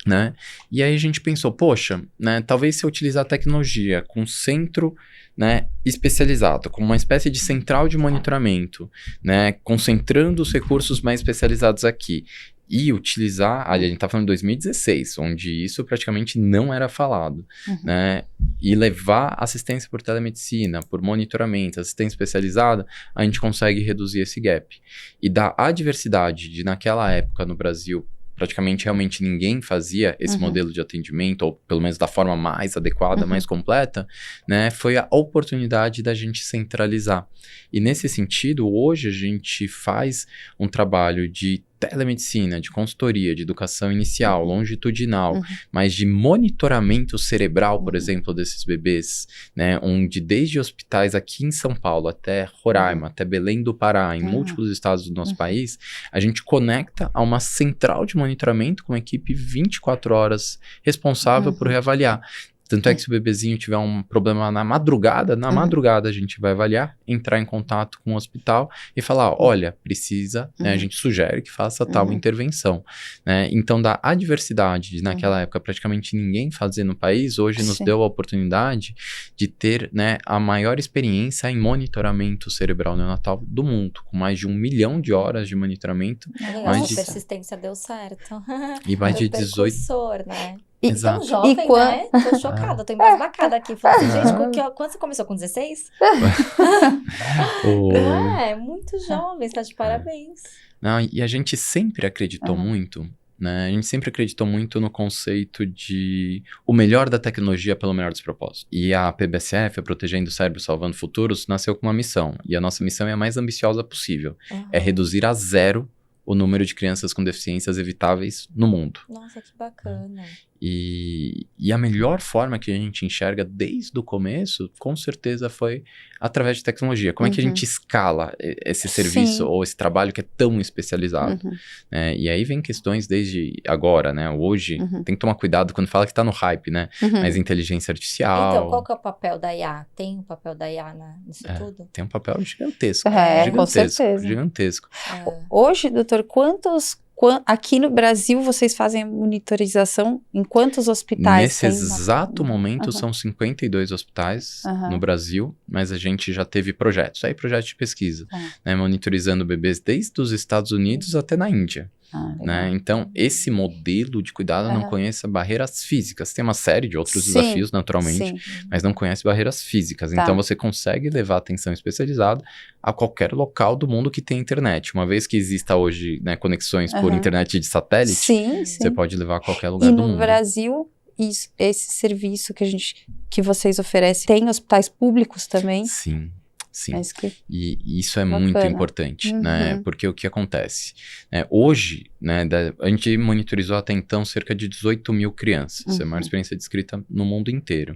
Né? E aí a gente pensou, poxa, né, talvez se eu utilizar a tecnologia com centro, né, especializado, como uma espécie de central de monitoramento, né, concentrando os recursos mais especializados aqui, e utilizar, a gente está falando de 2016, onde isso praticamente não era falado, né, e levar assistência por telemedicina, por monitoramento, assistência especializada, a gente consegue reduzir esse gap. E da adversidade de, naquela época no Brasil, praticamente realmente ninguém fazia esse modelo de atendimento, ou pelo menos da forma mais adequada, mais completa, né? Foi a oportunidade da gente centralizar. E nesse sentido, hoje a gente faz um trabalho de telemedicina, de consultoria, de educação inicial, longitudinal, mas de monitoramento cerebral, por exemplo, desses bebês, né? Onde desde hospitais aqui em São Paulo até Roraima, até Belém do Pará, em múltiplos estados do nosso país, a gente conecta a uma central de monitoramento com uma equipe 24 horas responsável por reavaliar. Tanto é que se o bebezinho tiver um problema na madrugada a gente vai avaliar, entrar em contato com o hospital e falar, olha, precisa, né, a gente sugere que faça tal intervenção. Né? Então, da adversidade de naquela época praticamente ninguém fazer no país, hoje nos deu a oportunidade de ter, né, a maior experiência em monitoramento cerebral neonatal do mundo, com mais de 1 milhão de horas de monitoramento. A persistência deu certo. E mais de 18... né? E tão jovem, né? Tô chocada, tô embasbacada aqui. Falei assim, gente, quando você começou? Com 16? Muito jovem, está de parabéns. Não, e a gente sempre acreditou muito, né? A gente sempre acreditou muito no conceito de o melhor da tecnologia pelo melhor dos propósitos. E a PBSF, a Protegendo o Cérebro Salvando Futuros, nasceu com uma missão. E a nossa missão é a mais ambiciosa possível. É reduzir a zero o número de crianças com deficiências evitáveis no mundo. Nossa, que bacana. E a melhor forma que a gente enxerga desde o começo, com certeza, foi através de tecnologia. Como é que a gente escala esse serviço ou esse trabalho que é tão especializado? Né? E aí vem questões desde agora, né? Hoje, tem que tomar cuidado quando fala que tá no hype, né? Mas inteligência artificial... Então, qual que é o papel da IA? Tem o papel da IA nisso tudo? Tem um papel gigantesco. Com certeza. Gigantesco. Hoje, doutor, aqui no Brasil vocês fazem monitorização em quantos hospitais? Nesse exato momento são 52 hospitais no Brasil, mas a gente já teve projetos de pesquisa, né, monitorizando bebês desde os Estados Unidos até na Índia. Né? Então, esse modelo de cuidado não conhece barreiras físicas. Tem uma série de outros desafios, naturalmente, mas não conhece barreiras físicas. Então, você consegue levar atenção especializada a qualquer local do mundo que tem internet. Uma vez que exista hoje, né, conexões por internet de satélite, você pode levar a qualquer lugar do mundo. E no Brasil, esse serviço que vocês oferecem, tem hospitais públicos também? Sim. E isso é muito importante, né? Porque o que acontece? Hoje, né, a gente monitorizou até então cerca de 18 mil crianças. É a maior experiência descrita no mundo inteiro.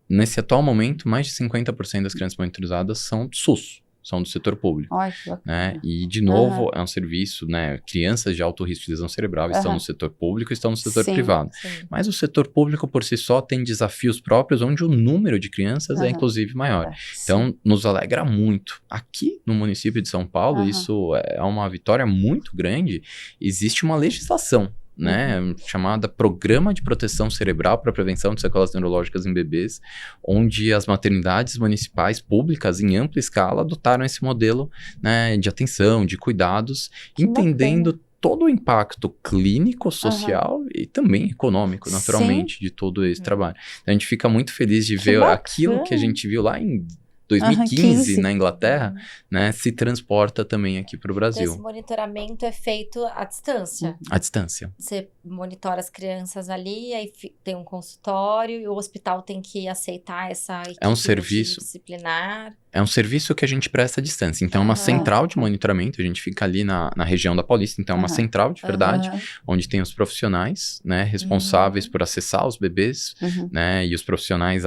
Nesse atual momento, mais de 50% das crianças monitorizadas são do SUS. São do setor público. Ai, que bacana. Né? E, de novo, é um serviço, né? Crianças de alto risco de lesão cerebral estão no setor público e estão no setor privado. Mas o setor público, por si só, tem desafios próprios, onde o número de crianças é, inclusive, maior. Então, nos alegra muito. Aqui, no município de São Paulo, isso é uma vitória muito grande. Existe uma legislação, né, chamada Programa de Proteção Cerebral para Prevenção de Sequelas Neurológicas em Bebês, onde as maternidades municipais públicas, em ampla escala, adotaram esse modelo, né, de atenção, de cuidados, entendendo todo o impacto clínico, social e também econômico, naturalmente, de todo esse trabalho. Então, a gente fica muito feliz de ver aquilo que a gente viu lá em 2015 na Inglaterra, né, se transporta também aqui para o Brasil. Então, esse monitoramento é feito à distância? À distância. Você monitora as crianças ali, aí tem um consultório e o hospital tem que aceitar essa equipe multidisciplinar? É um serviço que a gente presta à distância. Então, é uma central de monitoramento. A gente fica ali na região da Paulista. Então, é uma central de verdade, onde tem os profissionais, né, responsáveis por acessar os bebês, né, e os profissionais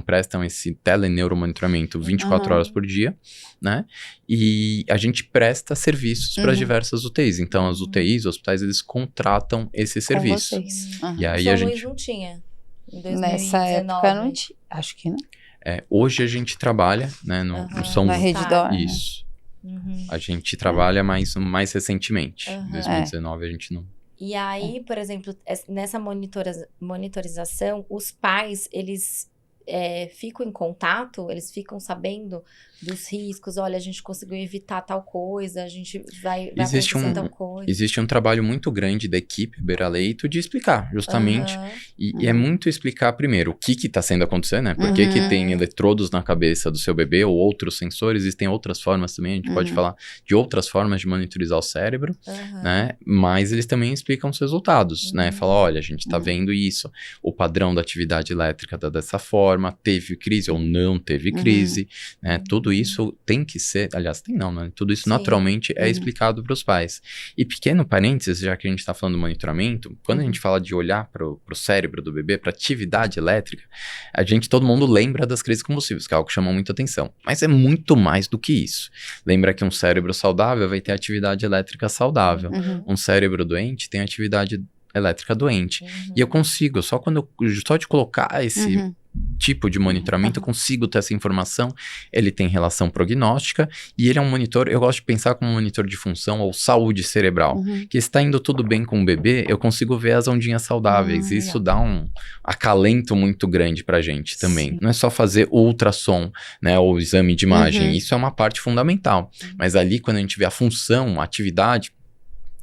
prestam esse teleneuromonitoramento 24 horas por dia, né, e a gente presta serviços para as diversas UTIs. Então, as UTIs, os hospitais, eles contratam esse serviço. E aí São Luís não tinha, em 2019. Nessa época não tinha, acho que não. Hoje a gente trabalha, né, no São na Rede Dor. Isso. A gente trabalha mais recentemente. Em 2019 a gente não... E aí, por exemplo, nessa monitorização, os pais, eles ficam em contato, eles ficam sabendo dos riscos, olha, a gente conseguiu evitar tal coisa, a gente vai acontecer tal coisa. Existe um trabalho muito grande da equipe Beira-Leito de explicar, justamente, e é muito explicar primeiro o que está sendo acontecendo, né? Por que tem eletrodos na cabeça do seu bebê ou outros sensores, existem outras formas também, a gente pode falar de outras formas de monitorizar o cérebro, né? Mas eles também explicam os resultados, né? Falam, olha, a gente está vendo isso, o padrão da atividade elétrica tá dessa forma, teve crise ou não teve crise, né? Tudo isso tem que ser, aliás, né? Tudo isso naturalmente é explicado para os pais. E pequeno parênteses, já que a gente está falando do monitoramento, quando a gente fala de olhar para o cérebro do bebê, para atividade elétrica, todo mundo lembra das crises convulsivas, que é algo que chama muita atenção. Mas é muito mais do que isso. Lembra que um cérebro saudável vai ter atividade elétrica saudável. Um cérebro doente tem atividade elétrica doente. E eu consigo, só de colocar esse tipo de monitoramento, eu consigo ter essa informação. Ele tem relação prognóstica e ele é um monitor, eu gosto de pensar como um monitor de função ou saúde cerebral, que está indo tudo bem com o bebê, eu consigo ver as ondinhas saudáveis. Isso dá um acalento muito grande pra gente também. Não é só fazer o ultrassom, né, ou exame de imagem, isso é uma parte fundamental. Mas ali, quando a gente vê a função, a atividade,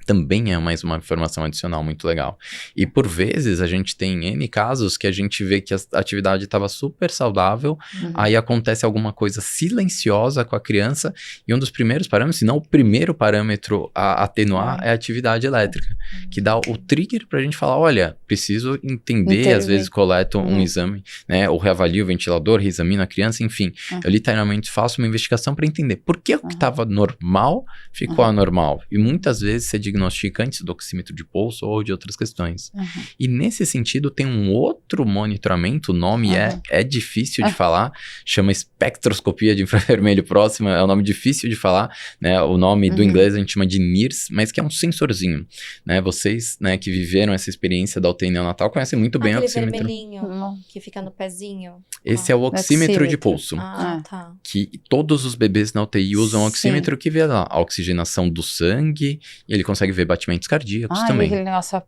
também é mais uma informação adicional muito legal. E por vezes a gente tem N casos que a gente vê que a atividade estava super saudável, aí acontece alguma coisa silenciosa com a criança e um dos primeiros parâmetros, se não o primeiro parâmetro a atenuar é a atividade elétrica, que dá o trigger pra gente falar, olha, preciso entender, às vezes coleto um exame, né, ou reavalio o ventilador, reexamino a criança, enfim, eu literalmente faço uma investigação para entender por que o que estava normal ficou anormal. E muitas vezes você diagnostica antes do oxímetro de pulso ou de outras questões. E nesse sentido tem um outro monitoramento, o nome é difícil de falar, chama espectroscopia de infravermelho próxima, é um nome difícil de falar, né? O nome do inglês a gente chama de NIRS, mas que é um sensorzinho, né? Vocês, né, que viveram essa experiência da UTI neonatal conhecem muito bem o oxímetro. Aquele vermelhinho que fica no pezinho. Esse é o oxímetro de pulso. Tá. Que todos os bebês na UTI usam o oxímetro que vê lá a oxigenação do sangue, e ele consegue ver batimentos cardíacos também. Aquele negócio,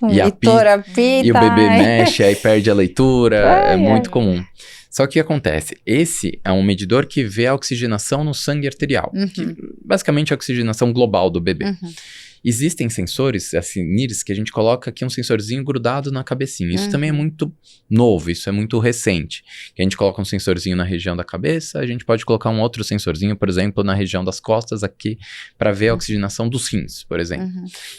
leitura, apita. E o bebê mexe, aí perde a leitura, é muito comum. Só que o que acontece? Esse é um medidor que vê a oxigenação no sangue arterial, que basicamente é a oxigenação global do bebê. Existem sensores, assim, NIRS, que a gente coloca aqui um sensorzinho grudado na cabecinha. Isso também é muito novo, isso é muito recente. Que a gente coloca um sensorzinho na região da cabeça, a gente pode colocar um outro sensorzinho, por exemplo, na região das costas aqui, para ver a oxigenação dos rins, por exemplo.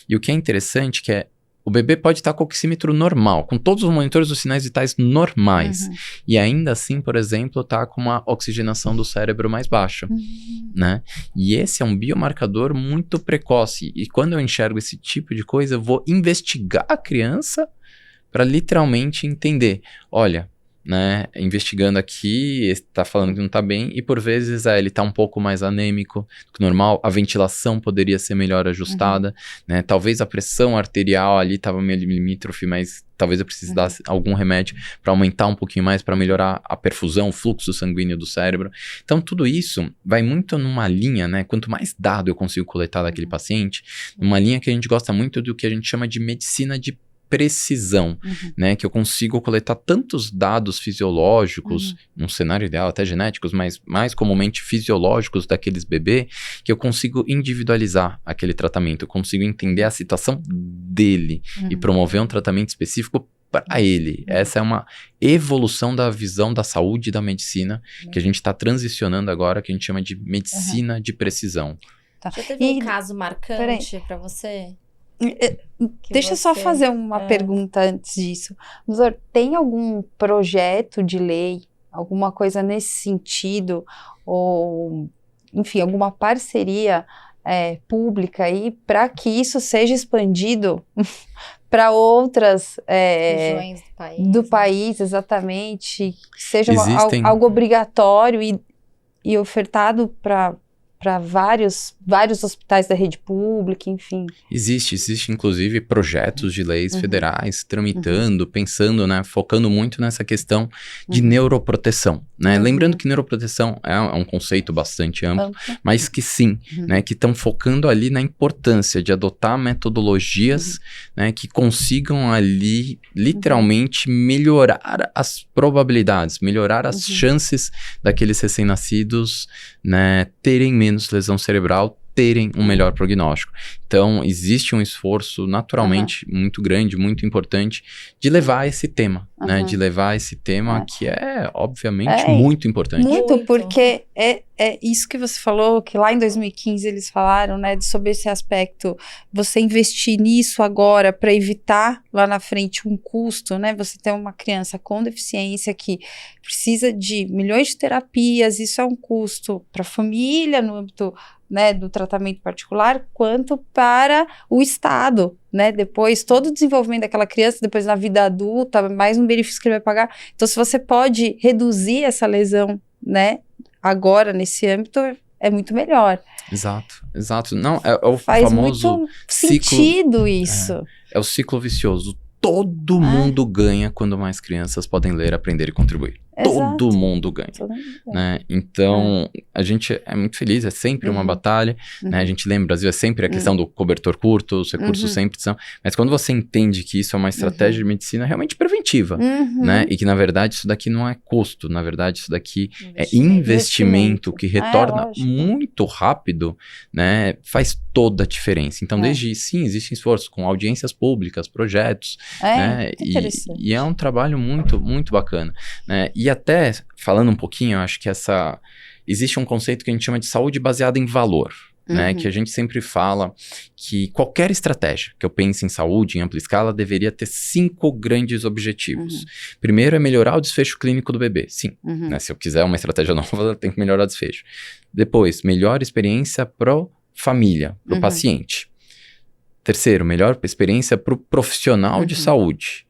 E o que é interessante que é, o bebê pode estar com o oxímetro normal, com todos os monitores dos sinais vitais normais. E ainda assim, por exemplo, tá com uma oxigenação do cérebro mais baixa, né? E esse é um biomarcador muito precoce. E quando eu enxergo esse tipo de coisa, eu vou investigar a criança para literalmente entender. Olha, né, investigando aqui, está falando que não está bem, e por vezes ele está um pouco mais anêmico do que normal, a ventilação poderia ser melhor ajustada, né, talvez a pressão arterial ali estava meio limítrofe, mas talvez eu precise dar algum remédio para aumentar um pouquinho mais, para melhorar a perfusão, o fluxo sanguíneo do cérebro. Então tudo isso vai muito numa linha, né, quanto mais dado eu consigo coletar daquele paciente, numa linha que a gente gosta muito do que a gente chama de medicina de precisão, né? Que eu consigo coletar tantos dados fisiológicos, num cenário ideal até genéticos, mas mais comumente fisiológicos daqueles bebês, que eu consigo individualizar aquele tratamento, eu consigo entender a situação dele e promover um tratamento específico para ele. Essa é uma evolução da visão da saúde e da medicina que a gente está transicionando agora, que a gente chama de medicina de precisão. Tá. Já teve um caso marcante para você? Deixa eu só fazer uma pergunta antes disso. Doutor, tem algum projeto de lei, alguma coisa nesse sentido, ou, enfim, alguma parceria pública aí para que isso seja expandido para outras regiões do país, exatamente, que seja Existem... algo obrigatório e ofertado para vários hospitais da rede pública, enfim. Existe inclusive projetos de leis federais tramitando, pensando, né, focando muito nessa questão de neuroproteção, né? Lembrando que neuroproteção é um conceito bastante amplo, mas que sim, né, que estão focando ali na importância de adotar metodologias, né, que consigam ali literalmente melhorar as probabilidades, melhorar as chances daqueles recém-nascidos, né, terem menos lesão cerebral, terem um melhor prognóstico. Então, existe um esforço naturalmente muito grande, muito importante de levar esse tema, né? De levar esse tema que é, obviamente, muito importante. Muito, porque é isso que você falou, que lá em 2015 eles falaram, né, sobre esse aspecto, você investir nisso agora para evitar lá na frente um custo, né? Você tem uma criança com deficiência que precisa de milhões de terapias, isso é um custo para a família no âmbito, né, do tratamento particular, quanto para o Estado, né, depois todo o desenvolvimento daquela criança, depois na vida adulta, mais um benefício que ele vai pagar. Então, se você pode reduzir essa lesão, né, agora nesse âmbito, é muito melhor. Exato. Não, é o Faz famoso muito sentido ciclo, isso. É o ciclo vicioso. Todo mundo ganha quando mais crianças podem ler, aprender e contribuir. Exato. Todo mundo ganha. Né? Então, a gente é muito feliz, é sempre uma batalha. Né? A gente lembra, o Brasil é sempre a questão do cobertor curto, os recursos sempre são... Mas quando você entende que isso é uma estratégia de medicina realmente preventiva, né? E que, na verdade, isso daqui não é custo. Na verdade, isso daqui é investimento que retorna muito rápido, né? Faz toda a diferença. Então, sim, existe esforço com audiências públicas, projetos, né? E é um trabalho muito, muito bacana, né? E até, falando um pouquinho, eu acho que existe um conceito que a gente chama de saúde baseada em valor, né? Que a gente sempre fala que qualquer estratégia que eu pense em saúde em ampla escala deveria ter 5 grandes objetivos. Primeiro é melhorar o desfecho clínico do bebê, sim. Né? Se eu quiser uma estratégia nova, eu tenho que melhorar o desfecho. Depois, melhor experiência pro família, pro paciente. Terceiro, melhor experiência pro profissional de saúde.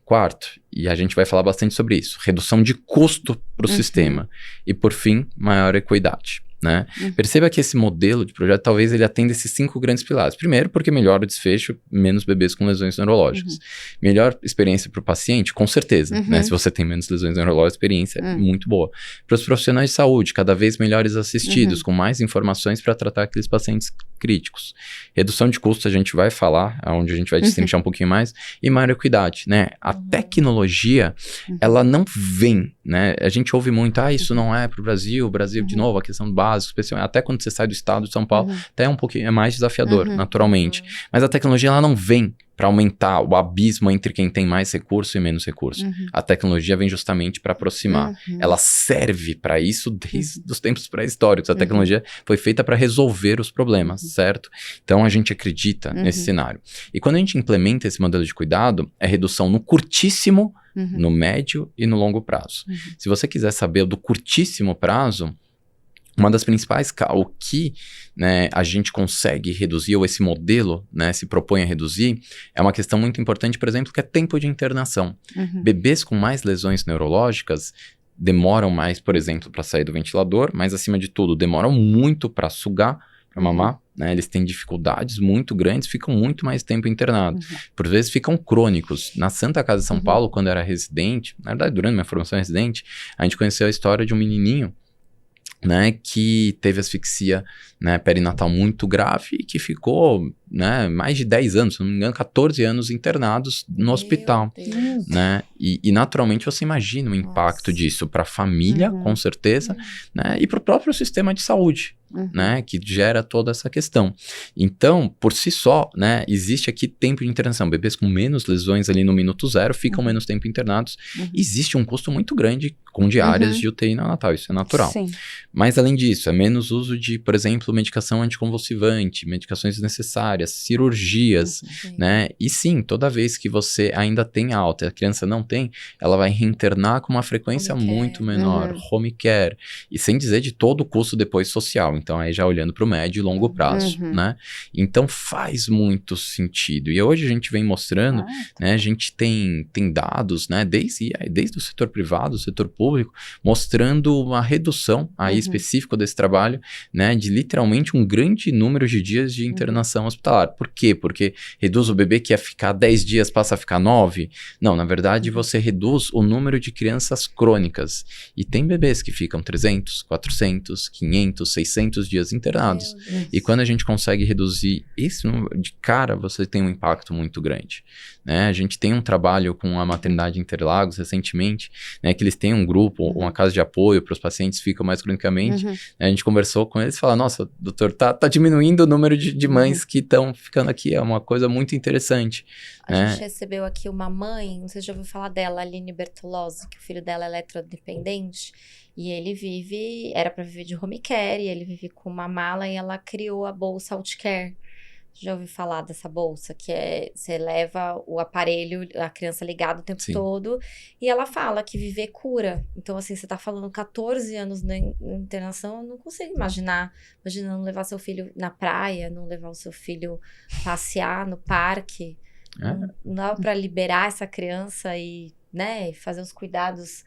Quarto, e a gente vai falar bastante sobre isso, redução de custo para o sistema. E, por fim, maior equidade. Né? Perceba que esse modelo de projeto, talvez ele atenda esses 5 grandes pilares. Primeiro, porque melhora o desfecho, menos bebês com lesões neurológicas. Melhor experiência para o paciente, com certeza. Né? Se você tem menos lesões neurológicas, a experiência é muito boa. Para os profissionais de saúde, cada vez melhores assistidos, com mais informações para tratar aqueles pacientes críticos. Redução de custo, a gente vai falar, onde a gente vai destrinchar um pouquinho mais, e maior equidade. Né? A tecnologia, ela não vem, né? A gente ouve muito, isso não é para o Brasil, de novo, a questão do básico, especialmente, até quando você sai do estado de São Paulo, até um pouquinho, é mais desafiador, naturalmente. Mas a tecnologia, ela não vem para aumentar o abismo entre quem tem mais recurso e menos recurso. A tecnologia vem justamente para aproximar. Ela serve para isso desde os tempos pré-históricos. A tecnologia foi feita para resolver os problemas, certo? Então, a gente acredita nesse cenário. E quando a gente implementa esse modelo de cuidado, é redução no curtíssimo, no médio e no longo prazo. Se você quiser saber do curtíssimo prazo, uma das principais, o que, né, a gente consegue reduzir, ou esse modelo, né, se propõe a reduzir, é uma questão muito importante, por exemplo, que é tempo de internação. Bebês com mais lesões neurológicas demoram mais, por exemplo, para sair do ventilador, mas, acima de tudo, demoram muito para sugar, para mamar, né? Eles têm dificuldades muito grandes, ficam muito mais tempo internados. Por vezes ficam crônicos. Na Santa Casa de São Paulo, quando eu era residente, na verdade, durante minha formação residente, a gente conheceu a história de um menininho né, que teve asfixia, né, perinatal muito grave e que ficou, né, mais de 10 anos, se não me engano, 14 anos internados no hospital, né, e naturalmente você imagina o impacto disso para a família, com certeza, né, e para o próprio sistema de saúde, né, que gera toda essa questão. Então, por si só, né, existe aqui tempo de internação. Bebês com menos lesões ali no minuto zero ficam menos tempo internados. Existe um custo muito grande com diárias de UTI neonatal, isso é natural. Sim. Mas, além disso, é menos uso de, por exemplo, medicação anticonvulsivante, medicações desnecessárias, cirurgias, né? E sim, toda vez que você ainda tem alta e a criança não tem, ela vai reinternar com uma frequência muito menor, home care, e sem dizer de todo o custo depois social. Então, aí já olhando para o médio e longo prazo, né? Então, faz muito sentido. E hoje a gente vem mostrando, né? A gente tem dados, né? Desde o setor privado, o setor público, mostrando uma redução aí específica desse trabalho, né? De literalmente um grande número de dias de internação hospitalar. Por quê? Porque reduz o bebê que ia ficar 10 dias, passa a ficar 9? Não, na verdade, você reduz o número de crianças crônicas. E tem bebês que ficam 300, 400, 500, 600 dias internados. E quando a gente consegue reduzir esse número de cara, você tem um impacto muito grande, né? A gente tem um trabalho com a Maternidade Interlagos recentemente, né, que eles têm um grupo, uma casa de apoio para os pacientes que ficam mais cronicamente. A gente conversou com eles e falou, nossa, doutor, tá diminuindo o número de mães que estão ficando aqui, é uma coisa muito interessante. A gente recebeu aqui uma mãe, não sei se já ouviu falar dela, Aline Bertolozzi, que o filho dela é eletrodependente. E ele era para viver de home care, e ele vive com uma mala e ela criou a bolsa Outcare. Já ouviu falar dessa bolsa? Que você leva o aparelho, a criança ligada o tempo todo, e ela fala que viver cura. Então, assim, você tá falando 14 anos na internação, eu não consigo imaginar. Imagina não levar seu filho na praia, não levar o seu filho passear no parque. Não dá para liberar essa criança e, né, fazer os cuidados...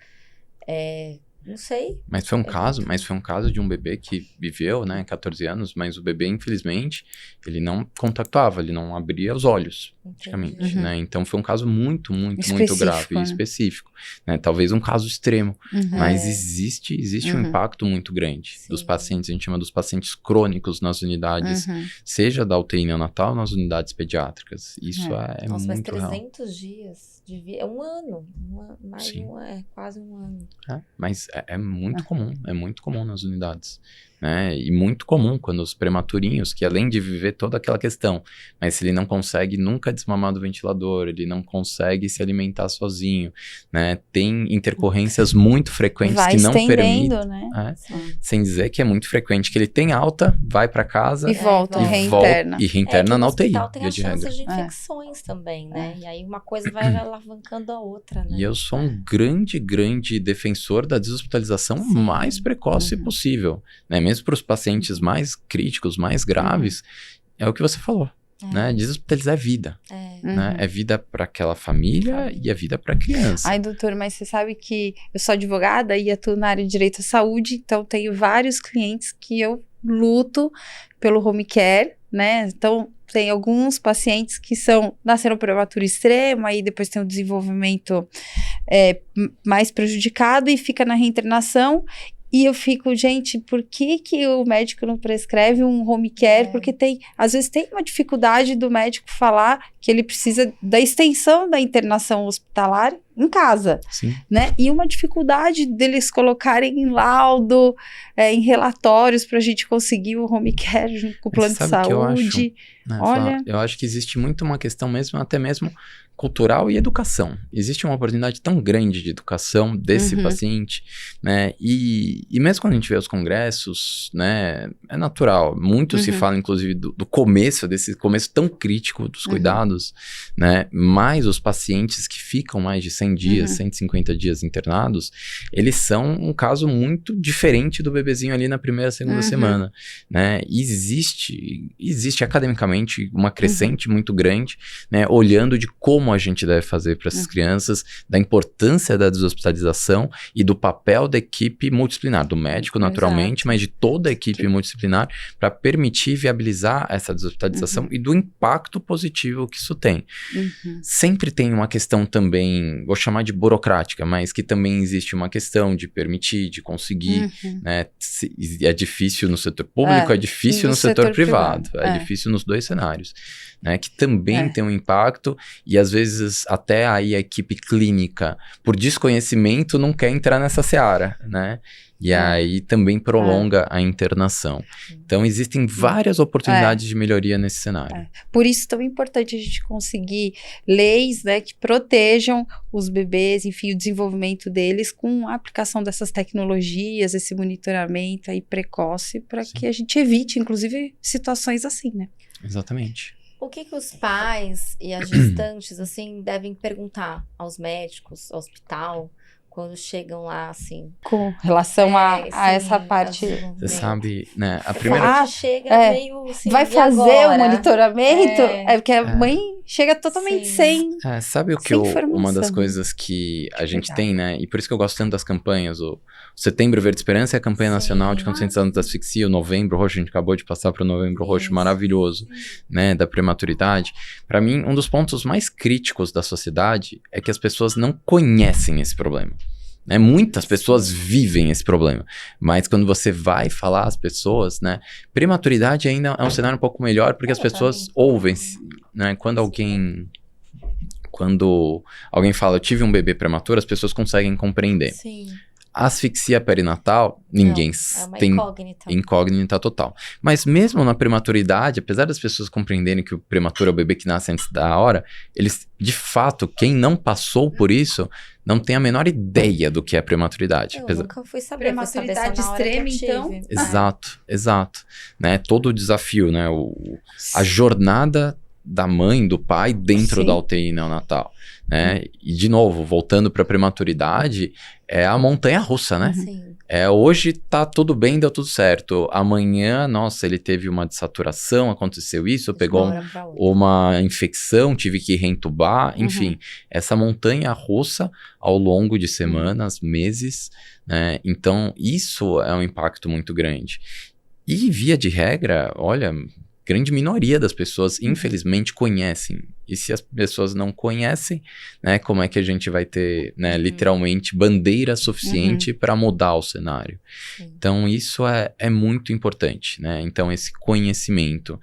Não sei. Mas foi um caso de um bebê que viveu, né, 14 anos, mas o bebê, infelizmente, ele não contactava, ele não abria os olhos, praticamente, né? Então foi um caso muito grave e específico, né? Talvez um caso extremo, mas existe um impacto muito grande dos pacientes, a gente chama dos pacientes crônicos nas unidades, seja da UTI neonatal, nas unidades pediátricas. Isso é Nossa, muito mas real. 300 dias, é um ano, quase um ano. Mas é muito comum nas unidades, né? E muito comum quando os prematurinhos, que além de viver toda aquela questão, mas se ele não consegue nunca desmamar do ventilador, ele não consegue se alimentar sozinho, né? Tem intercorrências muito frequentes que não permitem, né? Sem dizer que é muito frequente que ele tem alta, vai para casa e volta, reinterna na UTI. Tem a chance de infecções também, né? E aí uma coisa vai alavancando a outra, né? E eu sou um grande defensor da deshospitalização mais precoce possível, né? Mesmo para os pacientes mais críticos, mais graves, é o que você falou, né? Deshospitalizar é vida, né? É vida para aquela família e é vida para a criança. Ai, doutor, mas você sabe que eu sou advogada e atuo na área de direito à saúde, então tenho vários clientes que eu luto pelo home care, né? Então, tem alguns pacientes que nasceram prematuro extremo, aí depois tem o desenvolvimento mais prejudicado e fica na reinternação. E eu fico, gente, por que o médico não prescreve um home care? Porque às vezes tem uma dificuldade do médico falar que ele precisa da extensão da internação hospitalar em casa, né? E uma dificuldade deles colocarem em laudo, em relatórios para a gente conseguir o home care junto com o plano de saúde. Eu acho que existe muito uma questão mesmo, até mesmo cultural e educação. Existe uma oportunidade tão grande de educação desse paciente, né? E mesmo quando a gente vê os congressos, né? É natural. Muito se fala, inclusive, do começo, desse começo tão crítico dos cuidados, né? Mas os pacientes que ficam mais de 100 dias, 150 dias internados, eles são um caso muito diferente do bebezinho ali na primeira, segunda semana, né? E existe academicamente uma crescente muito grande, né? Olhando de como a gente deve fazer para essas crianças, da importância da deshospitalização e do papel da equipe multidisciplinar, do médico naturalmente, mas de toda a equipe multidisciplinar para permitir viabilizar essa deshospitalização e do impacto positivo que isso tem. Sempre tem uma questão também, vou vou chamar de burocrática, mas que também existe uma questão de permitir, de conseguir, né? É difícil no setor público, é difícil no setor privado. É difícil nos dois cenários, né? Que também tem um impacto e às vezes até aí a equipe clínica, por desconhecimento, não quer entrar nessa seara, né? E aí também prolonga a internação. Então, existem várias oportunidades de melhoria nesse cenário. Por isso, tão importante a gente conseguir leis, né, que protejam os bebês, enfim, o desenvolvimento deles com a aplicação dessas tecnologias, esse monitoramento aí precoce, para que a gente evite, inclusive, situações assim, né? Exatamente. O que os pais e as gestantes, assim, devem perguntar aos médicos, ao hospital, quando chegam lá, assim? Com relação a essa parte... Você sabe, né? A primeira... primeira... chega meio assim, vai fazer o monitoramento? Porque a mãe chega totalmente sem sabe o que uma das coisas que a gente tem, né? E por isso que eu gosto tanto das campanhas. O Setembro Verde Esperança é a campanha nacional de conscientização da asfixia. O Novembro Roxo, a gente acabou de passar para o Novembro Roxo maravilhoso, né? Da prematuridade. Para mim, um dos pontos mais críticos da sociedade é que as pessoas não conhecem esse problema. Né? Muitas pessoas vivem esse problema, mas quando você vai falar às pessoas, né, prematuridade ainda é um cenário um pouco melhor, porque as pessoas ouvem, né, quando alguém fala, eu tive um bebê prematuro, as pessoas conseguem compreender. Sim. Asfixia perinatal, ninguém tem incógnita total. Mas mesmo na prematuridade, apesar das pessoas compreenderem que o prematuro é o bebê que nasce antes da hora, eles, de fato, quem não passou por isso, não tem a menor ideia do que é prematuridade. Eu nunca fui saber. Prematuridade extrema, então. Exato. Né? Todo o desafio, né? A jornada da mãe, do pai, dentro da UTI neonatal. Né? E, de novo, voltando para a prematuridade, é a montanha-russa, né? Sim. Hoje tá tudo bem, deu tudo certo. Amanhã, nossa, ele teve uma dessaturação, aconteceu isso, pegou uma infecção, tive que reentubar, enfim. Essa montanha-russa ao longo de semanas, meses, né? Então, isso é um impacto muito grande. E, via de regra, olha, grande minoria das pessoas, infelizmente, conhecem. E se as pessoas não conhecem, né, como é que a gente vai ter, né, literalmente, bandeira suficiente para mudar o cenário? Então, isso é muito importante, né? Então, esse conhecimento.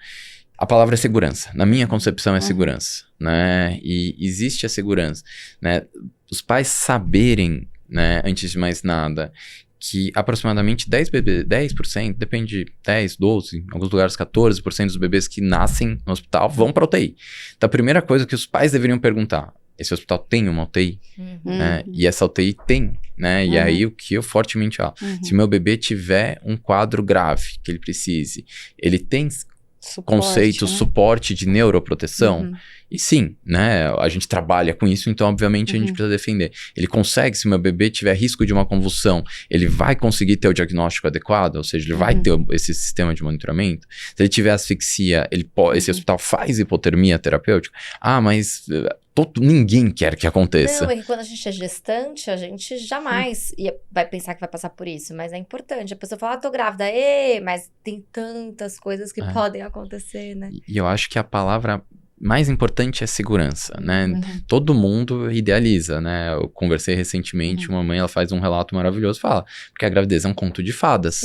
A palavra é segurança. Na minha concepção, é segurança, né? E existe a segurança, né? Os pais saberem, né, antes de mais nada, que aproximadamente 10%, depende de 10, 12, em alguns lugares 14% dos bebês que nascem no hospital vão para UTI. Então, a primeira coisa que os pais deveriam perguntar, esse hospital tem uma UTI? Né? E essa UTI tem, né? E aí, o que eu fortemente falo, se meu bebê tiver um quadro grave que ele precise, ele tem conceito, suporte de neuroproteção? E sim, né, a gente trabalha com isso, então obviamente a gente precisa defender. Ele consegue, se meu bebê tiver risco de uma convulsão, ele vai conseguir ter o diagnóstico adequado, ou seja, ele vai ter esse sistema de monitoramento. Se ele tiver asfixia, esse hospital faz hipotermia terapêutica. Mas ninguém quer que aconteça. Não, é que quando a gente é gestante, a gente jamais vai pensar que vai passar por isso, mas é importante. A pessoa fala, tô grávida, mas tem tantas coisas que podem acontecer, né? E eu acho que a palavra mais importante é segurança, né? Todo mundo idealiza, né? Eu conversei recentemente, uma mãe, ela faz um relato maravilhoso, fala, porque a gravidez é um conto de fadas,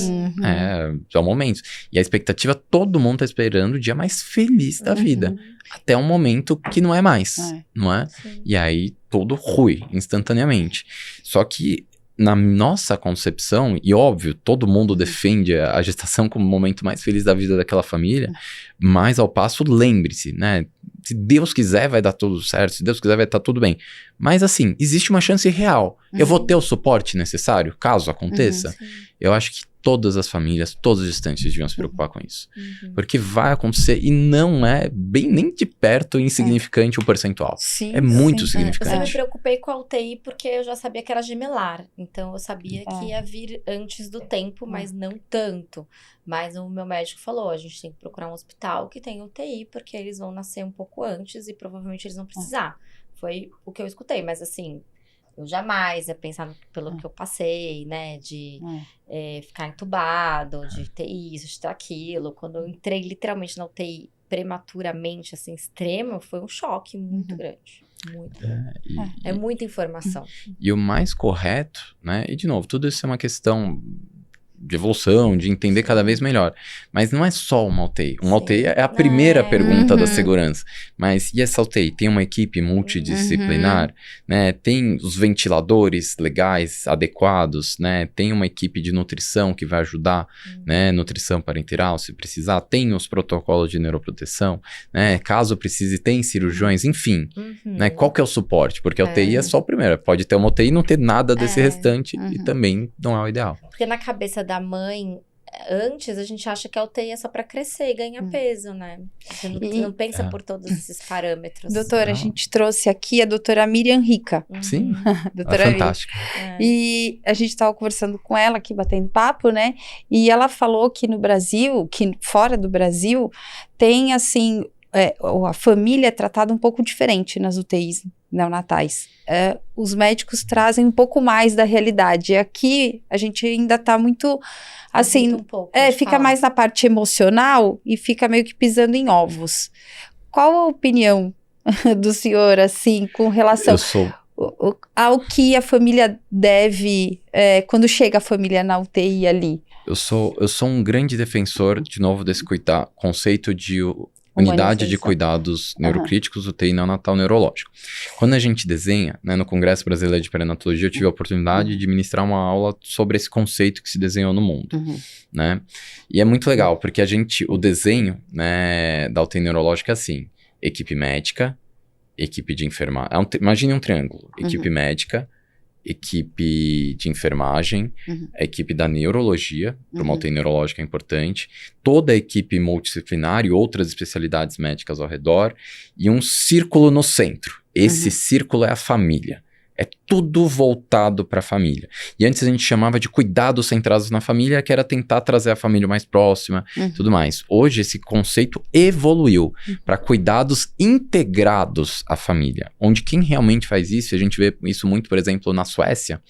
são momentos. E a expectativa, todo mundo tá esperando o dia mais feliz da vida, até um momento que não é mais, não é? Sim. E aí, tudo rui, instantaneamente. Só que, na nossa concepção, e óbvio, todo mundo defende a gestação como o momento mais feliz da vida daquela família, mas ao passo, lembre-se, né? Se Deus quiser, vai dar tudo certo, se Deus quiser, vai estar tudo bem. Mas assim, existe uma chance real. Eu vou ter o suporte necessário, caso aconteça? Eu acho que todas as famílias, todos os gestantes deviam se preocupar com isso. Porque vai acontecer e não é bem nem de perto insignificante o percentual. É muito significante. Eu me preocupei com a UTI porque eu já sabia que era gemelar. Então, eu sabia que ia vir antes do tempo, mas não tanto. Mas o meu médico falou, a gente tem que procurar um hospital que tenha UTI, porque eles vão nascer um pouco antes e provavelmente eles vão precisar. Foi o que eu escutei, mas assim, eu jamais ia pensar pelo que eu passei, né, de ficar entubado, de ter isso, de ter aquilo. Quando eu entrei literalmente na UTI prematuramente, assim, extremo, foi um choque muito grande. Muito. É muita informação. E o mais correto, né? E de novo, tudo isso é uma questão de evolução, de entender cada vez melhor. Mas não é só uma UTI. Uma UTI é a primeira pergunta da segurança. Mas e essa UTI? Tem uma equipe multidisciplinar? Né? Tem os ventiladores legais, adequados? Né? Tem uma equipe de nutrição que vai ajudar, né? Nutrição parenteral, se precisar. Tem os protocolos de neuroproteção, né? Caso precise, tem cirurgiões, enfim. Né? Qual que é o suporte? Porque a UTI é só o primeiro. Pode ter uma UTI e não ter nada desse restante e também não é o ideal. Porque na cabeça da mãe, antes a gente acha que a UTI é só para crescer e ganhar peso, né? Você não pensa por todos esses parâmetros. Doutora, a gente trouxe aqui a doutora Miriam Rica. Sim, doutora fantástica. E a gente estava conversando com ela aqui, batendo papo, né? E ela falou que no Brasil, que fora do Brasil, tem assim, a família é tratada um pouco diferente nas UTIs neonatais. Os médicos trazem um pouco mais da realidade. Aqui a gente ainda está muito assim, fica mais na parte emocional e fica meio que pisando em ovos. Qual a opinião do senhor, assim, com relação ao que a família deve, quando chega a família na UTI ali? Eu sou um grande defensor, de novo, desse conceito de unidade de cuidados neurocríticos, UTI neonatal neurológico. Quando a gente desenha, né, no Congresso Brasileiro de Perinatologia, eu tive a oportunidade de ministrar uma aula sobre esse conceito que se desenhou no mundo, né? E é muito legal, porque o desenho, né, da UTI neurológica é assim: equipe médica, equipe de enfermagem. Imagine um triângulo: equipe médica, equipe de enfermagem, a equipe da neurologia, para uma UTI neurológica é importante, toda a equipe multidisciplinar e outras especialidades médicas ao redor, e um círculo no centro. Esse círculo é a família. É tudo voltado para a família. E antes a gente chamava de cuidados centrados na família, que era tentar trazer a família mais próxima, tudo mais. Hoje esse conceito evoluiu para cuidados integrados à família, onde quem realmente faz isso, a gente vê isso muito, por exemplo, na Suécia,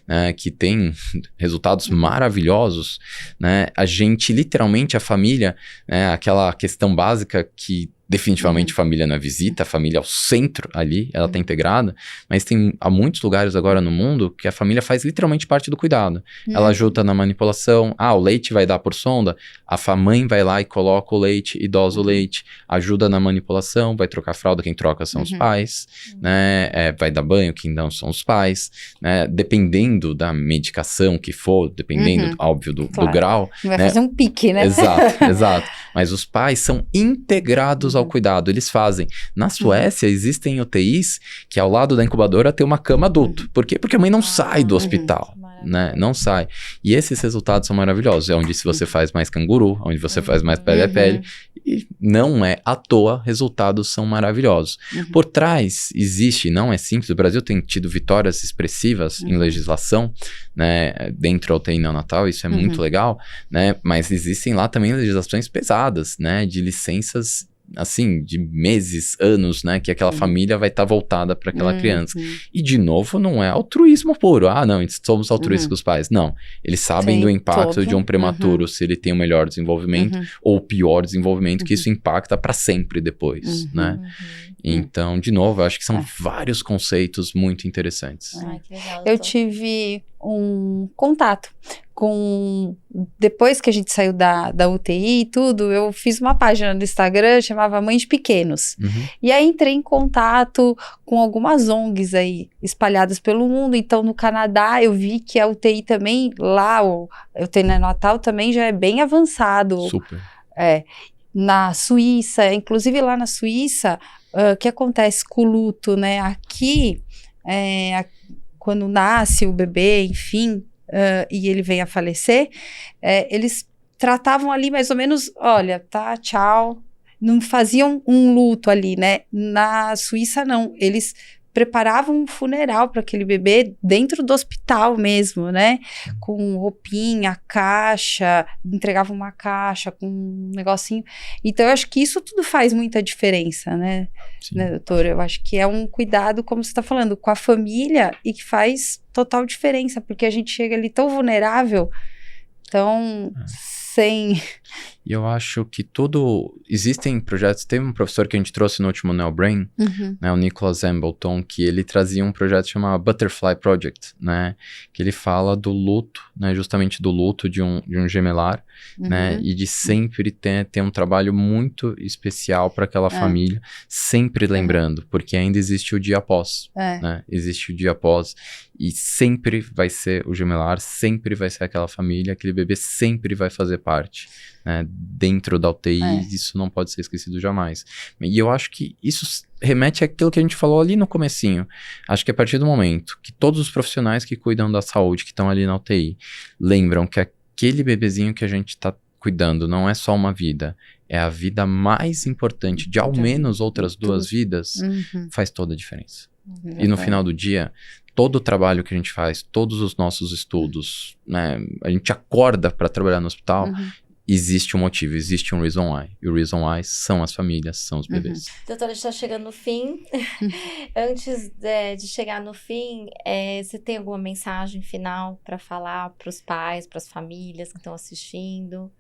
né, que tem resultados maravilhosos, né? A gente, literalmente, a família, né, aquela questão básica que definitivamente família na visita, a família ao centro ali, ela tá integrada, mas há muitos lugares agora no mundo que a família faz literalmente parte do cuidado. Ela ajuda na manipulação, o leite vai dar por sonda, a mãe vai lá e coloca o leite e dosa o leite, ajuda na manipulação, vai trocar fralda, quem troca são os pais, né, vai dar banho, quem não são os pais, né, dependendo da medicação que for, dependendo, óbvio, do grau. Não vai fazer um pique, né? Exato. Mas os pais são integrados ao cuidado, eles fazem. Na Suécia, existem UTIs que ao lado da incubadora tem uma cama adulto. Por quê? Porque a mãe não sai do hospital, né? Não sai. E esses resultados são maravilhosos. É onde se você faz mais canguru, onde você faz mais pele a pele. E não é à toa, resultados são maravilhosos. Por trás existe, não é simples, o Brasil tem tido vitórias expressivas em legislação, né, dentro da UTI neonatal, isso é muito legal, né, mas existem lá também legislações pesadas, né, de licenças, assim, de meses, anos, né, que aquela família vai estar voltada para aquela criança. E, de novo, não é altruísmo puro. Não, somos altruístas com os pais. Não, eles sabem do impacto de um prematuro, se ele tem o melhor desenvolvimento ou o pior desenvolvimento, que isso impacta para sempre depois, né? Então, de novo, eu acho que são vários conceitos muito interessantes. Que legal, eu tive um contato depois que a gente saiu da UTI e tudo, eu fiz uma página no Instagram, chamava Mães Pequenos. E aí entrei em contato com algumas ONGs aí, espalhadas pelo mundo. Então, no Canadá, eu vi que a UTI também, lá, o UTI neonatal também já é bem avançado. Super. Na Suíça, inclusive lá na Suíça, o que acontece com o luto, né? Aqui, quando nasce o bebê, enfim, e ele vem a falecer, eles tratavam ali mais ou menos, olha, tá, tchau, não faziam um luto ali, né? Na Suíça, não, eles preparavam um funeral para aquele bebê dentro do hospital mesmo, né? Com roupinha, caixa, entregavam uma caixa com um negocinho. Então, eu acho que isso tudo faz muita diferença, né? Né, doutora? Eu acho que é um cuidado, como você está falando, com a família e que faz total diferença, porque a gente chega ali tão vulnerável, tão sem E eu acho que existem projetos, teve um professor que a gente trouxe no último NeoBrain, né, o Nicholas Embleton, que ele trazia um projeto chamado Butterfly Project, né, que ele fala do luto, né, justamente do luto de um gemelar, né, e de sempre ter um trabalho muito especial para aquela família, sempre lembrando, porque ainda existe o dia após, né, existe o dia após, e sempre vai ser o gemelar, sempre vai ser aquela família, aquele bebê sempre vai fazer parte, né, dentro da UTI, isso não pode ser esquecido jamais. E eu acho que isso remete àquilo que a gente falou ali no comecinho. Acho que a partir do momento que todos os profissionais que cuidam da saúde, que estão ali na UTI, lembram que aquele bebezinho que a gente está cuidando não é só uma vida, é a vida mais importante de ao menos outras 2 vidas, faz toda a diferença. E no final do dia, todo o trabalho que a gente faz, todos os nossos estudos, né, a gente acorda para trabalhar no hospital, existe um motivo, existe um reason why. E o reason why são as famílias, são os bebês. Doutora, a gente está chegando no fim. Antes de chegar no fim, você tem alguma mensagem final para falar para os pais, para as famílias que estão assistindo?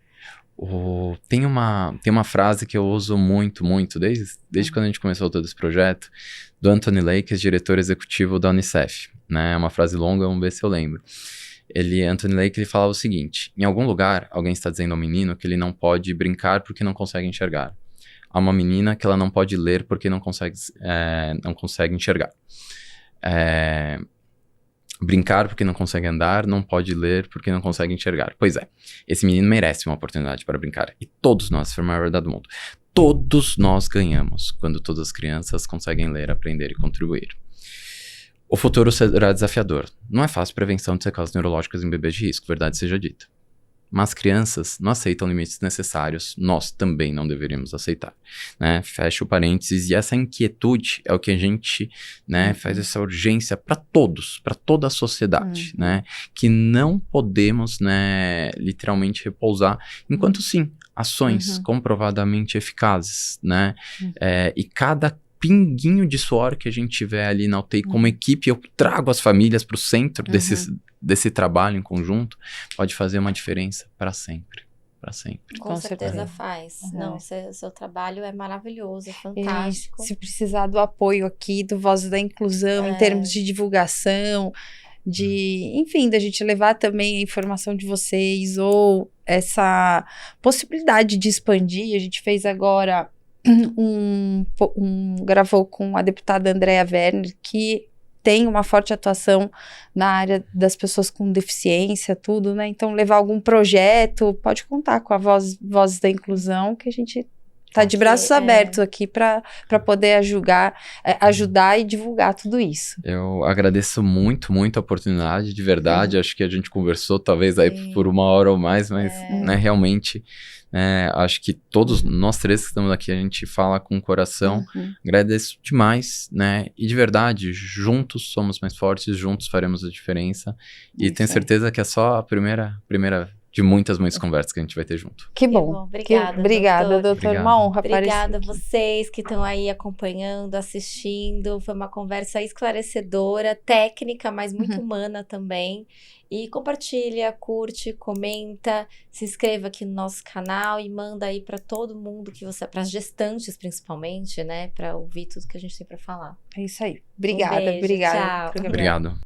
Tem uma frase que eu uso muito, desde quando a gente começou todo esse projeto, do Anthony Lakes, diretor executivo da Unicef, né? É uma frase longa, vamos ver se eu lembro. Anthony Lakes, ele falava o seguinte: em algum lugar, alguém está dizendo ao menino que ele não pode brincar porque não consegue enxergar. Há uma menina que ela não pode ler porque não consegue enxergar. Brincar porque não consegue andar, não pode ler porque não consegue enxergar. Pois é, esse menino merece uma oportunidade para brincar. E todos nós, foi a maior verdade do mundo, todos nós ganhamos quando todas as crianças conseguem ler, aprender e contribuir. O futuro será desafiador. Não é fácil prevenção de sequelas neurológicas em bebês de risco, verdade seja dita. Mas crianças não aceitam limites necessários, nós também não deveríamos aceitar, né? Fecha o parênteses, e essa inquietude é o que a gente, né, faz essa urgência para todos, para toda a sociedade, né? Que não podemos, né, literalmente repousar, enquanto sim, ações comprovadamente eficazes, né? E cada pinguinho de suor que a gente tiver ali na UTI como equipe, eu trago as famílias para o centro desse trabalho em conjunto, pode fazer uma diferença para sempre. Para sempre. Com certeza faz. Não, seu trabalho é maravilhoso, é fantástico. E se precisar do apoio aqui do Vozes da Inclusão, em termos de divulgação, enfim, da gente levar também a informação de vocês, ou essa possibilidade de expandir. A gente fez agora gravou com a deputada Andrea Werner, que tem uma forte atuação na área das pessoas com deficiência, tudo, né? Então, levar algum projeto, pode contar com a Vozes da Inclusão, que a gente tá de braços abertos aqui para poder ajudar e divulgar tudo isso. Eu agradeço muito a oportunidade, de verdade. Acho que a gente conversou talvez aí por 1 hora ou mais, mas né, realmente... acho que todos nós 3 que estamos aqui, a gente fala com o coração. Agradeço demais, né? E de verdade, juntos somos mais fortes, juntos faremos a diferença. E tenho certeza que é só a primeira de muitas conversas que a gente vai ter junto. Que bom. Obrigada, doutor. Uma honra. Obrigada a vocês que estão aí acompanhando, assistindo. Foi uma conversa esclarecedora, técnica, mas muito humana também. E compartilha, curte, comenta, se inscreva aqui no nosso canal e manda aí para todo mundo para as gestantes principalmente, né, para ouvir tudo que a gente tem para falar. É isso aí. Obrigada, beijo, obrigada. Tchau. Obrigado.